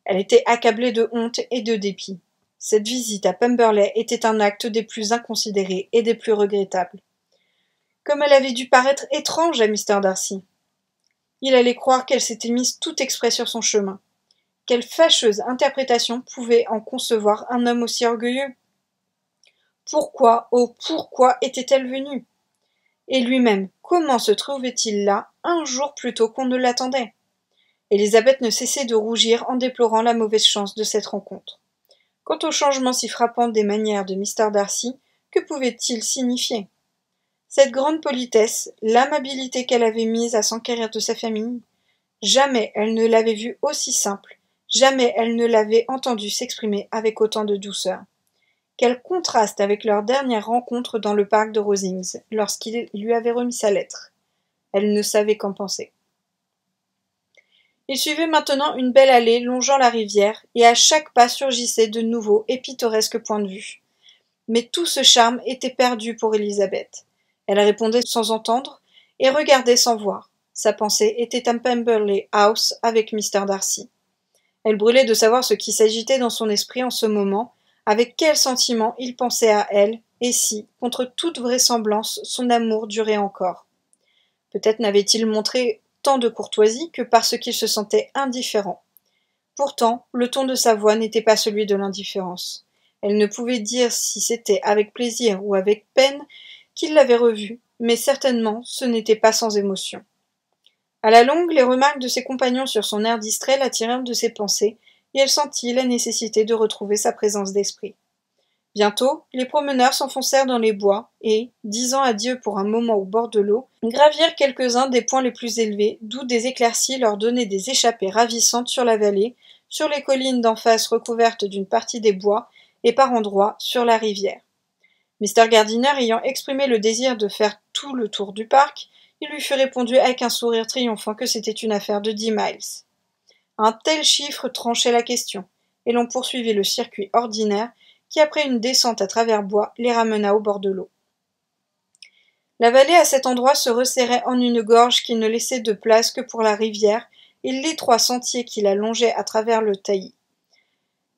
Elle était accablée de honte et de dépit. Cette visite à Pemberley était un acte des plus inconsidérés et des plus regrettables. Comme elle avait dû paraître étrange à Mr. Darcy. Il allait croire qu'elle s'était mise tout exprès sur son chemin. Quelle fâcheuse interprétation pouvait en concevoir un homme aussi orgueilleux? Pourquoi, oh pourquoi était-elle venue? Et lui-même, comment se trouvait-il là, un jour plus tôt qu'on ne l'attendait? Élisabeth ne cessait de rougir en déplorant la mauvaise chance de cette rencontre. Quant au changement si frappant des manières de Mr. Darcy, que pouvait-il signifier? Cette grande politesse, l'amabilité qu'elle avait mise à s'enquérir de sa famille, jamais elle ne l'avait vue aussi simple, jamais elle ne l'avait entendu s'exprimer avec autant de douceur. Quel contraste avec leur dernière rencontre dans le parc de Rosings, lorsqu'il lui avait remis sa lettre. Elle ne savait qu'en penser. Il suivait maintenant une belle allée longeant la rivière, et à chaque pas surgissaient de nouveaux et pittoresques points de vue. Mais tout ce charme était perdu pour Élisabeth. Elle répondait sans entendre, et regardait sans voir. Sa pensée était à Pemberley House avec Mr. Darcy. Elle brûlait de savoir ce qui s'agitait dans son esprit en ce moment, avec quel sentiment il pensait à elle, et si, contre toute vraisemblance, son amour durait encore. Peut-être n'avait-il montré tant de courtoisie que parce qu'il se sentait indifférent. Pourtant, le ton de sa voix n'était pas celui de l'indifférence. Elle ne pouvait dire si c'était avec plaisir ou avec peine qu'il l'avait revu, mais certainement ce n'était pas sans émotion. À la longue, les remarques de ses compagnons sur son air distrait l'attirèrent de ses pensées, et elle sentit la nécessité de retrouver sa présence d'esprit. Bientôt, les promeneurs s'enfoncèrent dans les bois, et, disant adieu pour un moment au bord de l'eau, gravirent quelques-uns des points les plus élevés, d'où des éclaircies leur donnaient des échappées ravissantes sur la vallée, sur les collines d'en face recouvertes d'une partie des bois, et par endroits sur la rivière. Mr. Gardiner ayant exprimé le désir de faire tout le tour du parc, il lui fut répondu avec un sourire triomphant que c'était une affaire de 10 miles. Un tel chiffre tranchait la question, et l'on poursuivit le circuit ordinaire qui, après une descente à travers bois, les ramena au bord de l'eau. La vallée à cet endroit se resserrait en une gorge qui ne laissait de place que pour la rivière et l'étroit sentier qui la longeait à travers le taillis.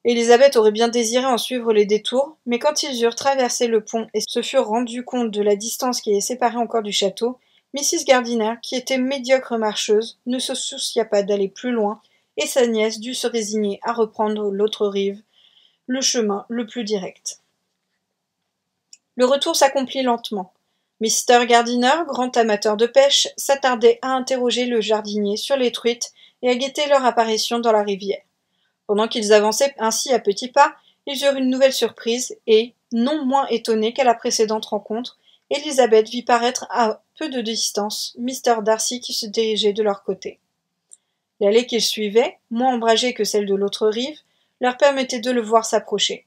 Élisabeth aurait bien désiré en suivre les détours, mais quand ils eurent traversé le pont et se furent rendus compte de la distance qui les séparait encore du château, Mrs. Gardiner, qui était médiocre marcheuse, ne se soucia pas d'aller plus loin, et sa nièce dut se résigner à reprendre l'autre rive, le chemin le plus direct. Le retour s'accomplit lentement. Mr. Gardiner, grand amateur de pêche, s'attardait à interroger le jardinier sur les truites et à guetter leur apparition dans la rivière. Pendant qu'ils avançaient ainsi à petits pas, ils eurent une nouvelle surprise et, non moins étonnés qu'à la précédente rencontre, Élisabeth vit paraître à peu de distance Mr. Darcy qui se dirigeait de leur côté. L'allée qu'ils suivaient, moins ombragée que celle de l'autre rive, leur permettait de le voir s'approcher.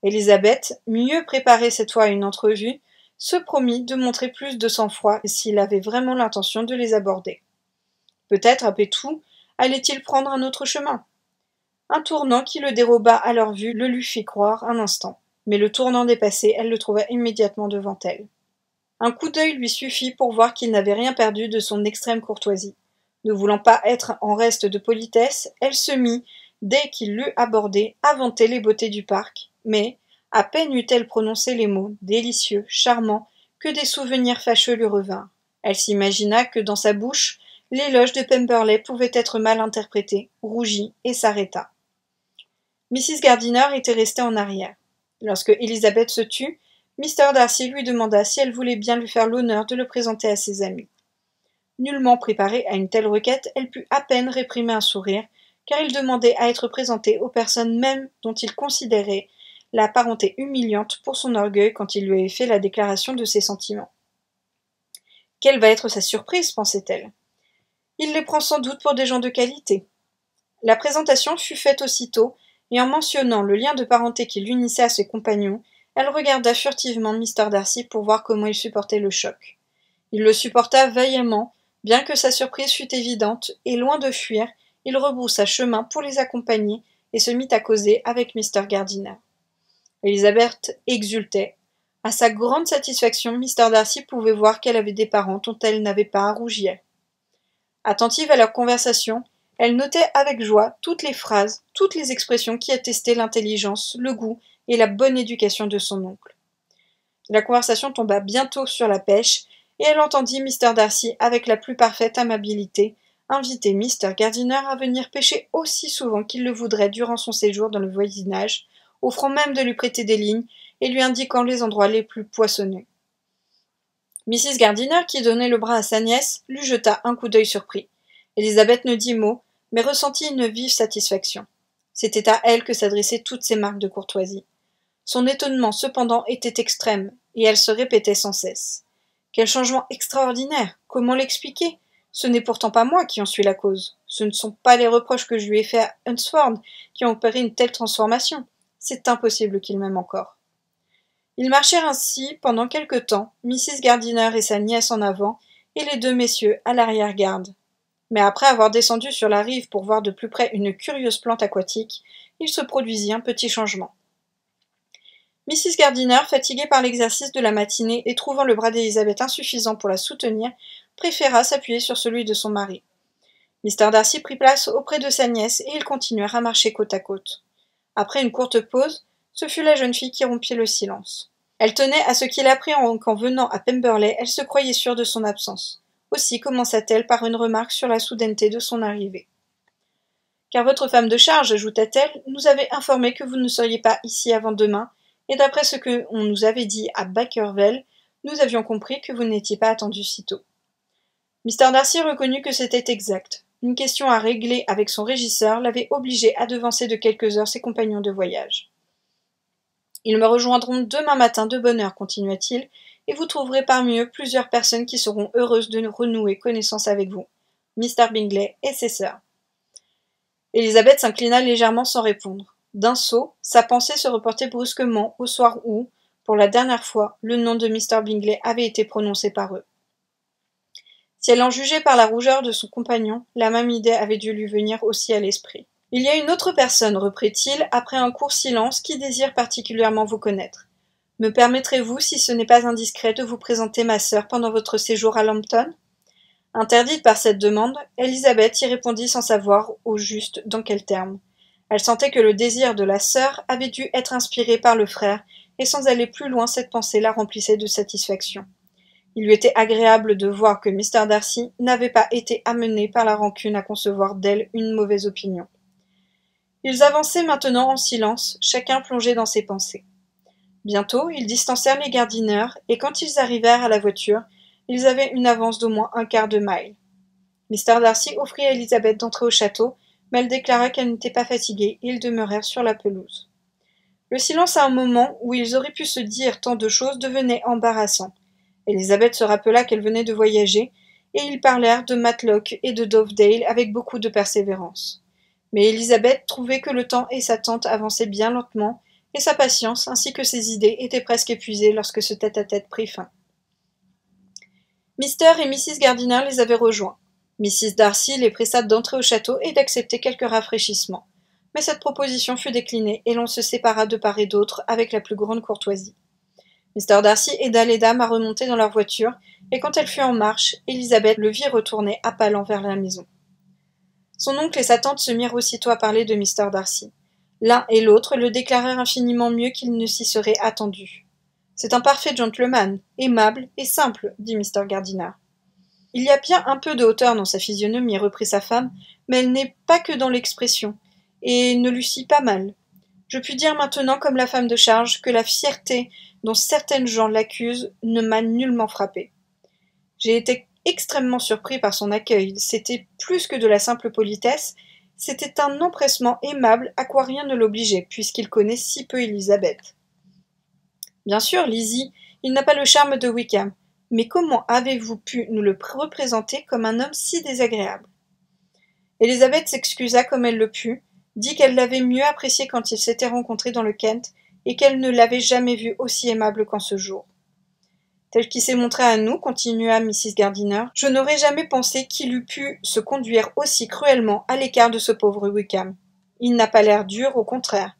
Élisabeth, mieux préparée cette fois à une entrevue, se promit de montrer plus de sang-froid s'il avait vraiment l'intention de les aborder. Peut-être, après tout, allait-il prendre un autre chemin. Un tournant qui le déroba à leur vue le lui fit croire un instant, mais le tournant dépassé, elle le trouva immédiatement devant elle. Un coup d'œil lui suffit pour voir qu'il n'avait rien perdu de son extrême courtoisie. Ne voulant pas être en reste de politesse, elle se mit, dès qu'il l'eut abordé, à vanter les beautés du parc, mais, à peine eut-elle prononcé les mots, délicieux, charmants, que des souvenirs fâcheux lui revinrent. Elle s'imagina que dans sa bouche, l'éloge de Pemberley pouvait être mal interprété, rougit et s'arrêta. Mrs. Gardiner était restée en arrière. Lorsque Élisabeth se tut, Mr. Darcy lui demanda si elle voulait bien lui faire l'honneur de le présenter à ses amis. Nullement préparée à une telle requête, elle put à peine réprimer un sourire, car il demandait à être présenté aux personnes mêmes dont il considérait la parenté humiliante pour son orgueil quand il lui avait fait la déclaration de ses sentiments. Quelle va être sa surprise, pensait-elle. Il les prend sans doute pour des gens de qualité. La présentation fut faite aussitôt, et en mentionnant le lien de parenté qui l'unissait à ses compagnons, elle regarda furtivement Mr. Darcy pour voir comment il supportait le choc. Il le supporta vaillamment, bien que sa surprise fût évidente, et loin de fuir, il rebroussa chemin pour les accompagner et se mit à causer avec Mr. Gardiner. Elizabeth exultait. À sa grande satisfaction, Mr. Darcy pouvait voir qu'elle avait des parents dont elle n'avait pas à rougir. Attentive à leur conversation, elle notait avec joie toutes les phrases, toutes les expressions qui attestaient l'intelligence, le goût et la bonne éducation de son oncle. La conversation tomba bientôt sur la pêche, et elle entendit Mr. Darcy, avec la plus parfaite amabilité, inviter Mr. Gardiner à venir pêcher aussi souvent qu'il le voudrait durant son séjour dans le voisinage, offrant même de lui prêter des lignes et lui indiquant les endroits les plus poissonneux. Mrs. Gardiner, qui donnait le bras à sa nièce, lui jeta un coup d'œil surpris. Elizabeth ne dit mot, mais ressentit une vive satisfaction. C'était à elle que s'adressaient toutes ces marques de courtoisie. Son étonnement, cependant, était extrême, et elle se répétait sans cesse. Quel changement extraordinaire! Comment l'expliquer? Ce n'est pourtant pas moi qui en suis la cause. Ce ne sont pas les reproches que je lui ai faits à Hunsford qui ont opéré une telle transformation. C'est impossible qu'il m'aime encore. Ils marchèrent ainsi pendant quelque temps, Mrs. Gardiner et sa nièce en avant, et les deux messieurs à l'arrière-garde. Mais après avoir descendu sur la rive pour voir de plus près une curieuse plante aquatique, il se produisit un petit changement. Mrs. Gardiner, fatiguée par l'exercice de la matinée et trouvant le bras d'Elizabeth insuffisant pour la soutenir, préféra s'appuyer sur celui de son mari. Mr. Darcy prit place auprès de sa nièce et ils continuèrent à marcher côte à côte. Après une courte pause, ce fut la jeune fille qui rompit le silence. Elle tenait à ce qu'il apprit qu'en venant à Pemberley, elle se croyait sûre de son absence. Aussi commença-t-elle par une remarque sur la soudaineté de son arrivée. « Car votre femme de charge, ajouta-t-elle, nous avait informé que vous ne seriez pas ici avant demain, et d'après ce que on nous avait dit à Bakerville, nous avions compris que vous n'étiez pas attendu si tôt. » Mr. Darcy reconnut que c'était exact. Une question à régler avec son régisseur l'avait obligé à devancer de quelques heures ses compagnons de voyage. « Ils me rejoindront demain matin de bonne heure, continua-t-il, et vous trouverez parmi eux plusieurs personnes qui seront heureuses de renouer connaissance avec vous. Mr. Bingley et ses sœurs. » Elizabeth s'inclina légèrement sans répondre. D'un saut, sa pensée se reportait brusquement au soir où, pour la dernière fois, le nom de Mr. Bingley avait été prononcé par eux. Si elle en jugeait par la rougeur de son compagnon, la même idée avait dû lui venir aussi à l'esprit. « Il y a une autre personne, reprit-il, après un court silence, qui désire particulièrement vous connaître. Me permettrez-vous, si ce n'est pas indiscret, de vous présenter ma sœur pendant votre séjour à Lambton ?» Interdite par cette demande, Elizabeth y répondit sans savoir au juste dans quels termes. Elle sentait que le désir de la sœur avait dû être inspiré par le frère, et sans aller plus loin, cette pensée la remplissait de satisfaction. Il lui était agréable de voir que Mr. Darcy n'avait pas été amené par la rancune à concevoir d'elle une mauvaise opinion. Ils avançaient maintenant en silence, chacun plongé dans ses pensées. Bientôt, ils distancèrent les Gardiner, et quand ils arrivèrent à la voiture, ils avaient une avance d'au moins un quart de mille. Mr. Darcy offrit à Elizabeth d'entrer au château, mais elle déclara qu'elle n'était pas fatiguée, et ils demeurèrent sur la pelouse. Le silence à un moment où ils auraient pu se dire tant de choses devenait embarrassant. Elizabeth se rappela qu'elle venait de voyager, et ils parlèrent de Matlock et de Dovedale avec beaucoup de persévérance. Mais Elizabeth trouvait que le temps et sa tante avançaient bien lentement, et sa patience ainsi que ses idées étaient presque épuisées lorsque ce tête-à-tête prit fin. Mr. et Mrs. Gardiner les avaient rejoints. Mrs. Darcy les pressa d'entrer au château et d'accepter quelques rafraîchissements. Mais cette proposition fut déclinée et l'on se sépara de part et d'autre avec la plus grande courtoisie. Mr. Darcy aida les dames à remonter dans leur voiture, et quand elle fut en marche, Elizabeth le vit retourner à pas lents vers la maison. Son oncle et sa tante se mirent aussitôt à parler de Mr. Darcy. L'un et l'autre le déclarèrent infiniment mieux qu'il ne s'y serait attendu. « C'est un parfait gentleman, aimable et simple, » dit Mr. Gardiner. « Il y a bien un peu de hauteur dans sa physionomie, » reprit sa femme, « mais elle n'est pas que dans l'expression, et ne lucie pas mal. Je puis dire maintenant, comme la femme de charge, que la fierté dont certaines gens l'accusent ne m'a nullement frappé. J'ai été extrêmement surpris par son accueil. C'était plus que de la simple politesse, c'était un empressement aimable à quoi rien ne l'obligeait, puisqu'il connaît si peu Elizabeth. Bien sûr, Lizzie, il n'a pas le charme de Wickham, mais comment avez-vous pu nous le représenter comme un homme si désagréable? Elizabeth s'excusa comme elle le put, dit qu'elle l'avait mieux apprécié quand ils s'étaient rencontrés dans le Kent, et qu'elle ne l'avait jamais vu aussi aimable qu'en ce jour. Tel qu'il s'est montré à nous, continua Mrs. Gardiner, je n'aurais jamais pensé qu'il eût pu se conduire aussi cruellement à l'écart de ce pauvre Wickham. Il n'a pas l'air dur, au contraire.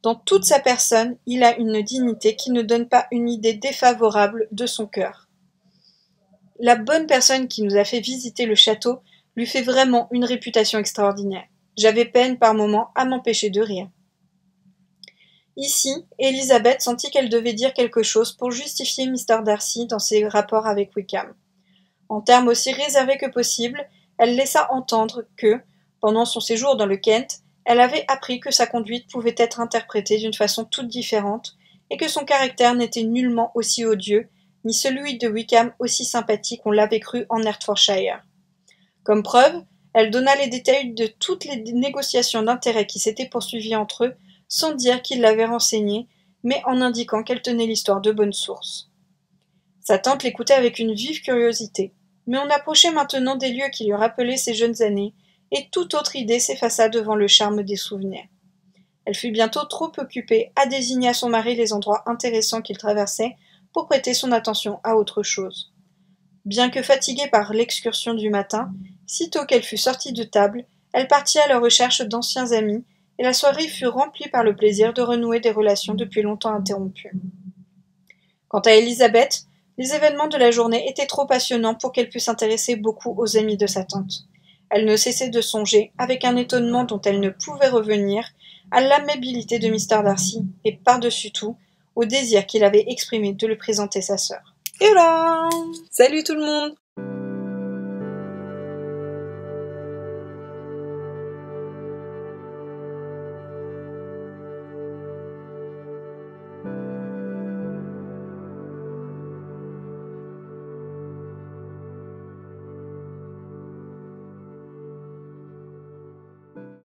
Dans toute sa personne, il a une dignité qui ne donne pas une idée défavorable de son cœur. La bonne personne qui nous a fait visiter le château lui fait vraiment une réputation extraordinaire. J'avais peine par moments à m'empêcher de rire. Ici, Elizabeth sentit qu'elle devait dire quelque chose pour justifier Mr. Darcy dans ses rapports avec Wickham. En termes aussi réservés que possible, elle laissa entendre que, pendant son séjour dans le Kent, elle avait appris que sa conduite pouvait être interprétée d'une façon toute différente et que son caractère n'était nullement aussi odieux, ni celui de Wickham aussi sympathique qu'on l'avait cru en Hertfordshire. Comme preuve, elle donna les détails de toutes les négociations d'intérêt qui s'étaient poursuivies entre eux, sans dire qu'il l'avait renseignée, mais en indiquant qu'elle tenait l'histoire de bonne source. Sa tante l'écoutait avec une vive curiosité, mais on approchait maintenant des lieux qui lui rappelaient ses jeunes années, et toute autre idée s'effaça devant le charme des souvenirs. Elle fut bientôt trop occupée à désigner à son mari les endroits intéressants qu'il traversait pour prêter son attention à autre chose. Bien que fatiguée par l'excursion du matin, sitôt qu'elle fut sortie de table, elle partit à la recherche d'anciens amis, et la soirée fut remplie par le plaisir de renouer des relations depuis longtemps interrompues. Quant à Elizabeth, les événements de la journée étaient trop passionnants pour qu'elle puisse s'intéresser beaucoup aux amis de sa tante. Elle ne cessait de songer, avec un étonnement dont elle ne pouvait revenir, à l'amabilité de Mr. Darcy, et par-dessus tout, au désir qu'il avait exprimé de lui présenter sa sœur. Et voilà! Salut tout le monde!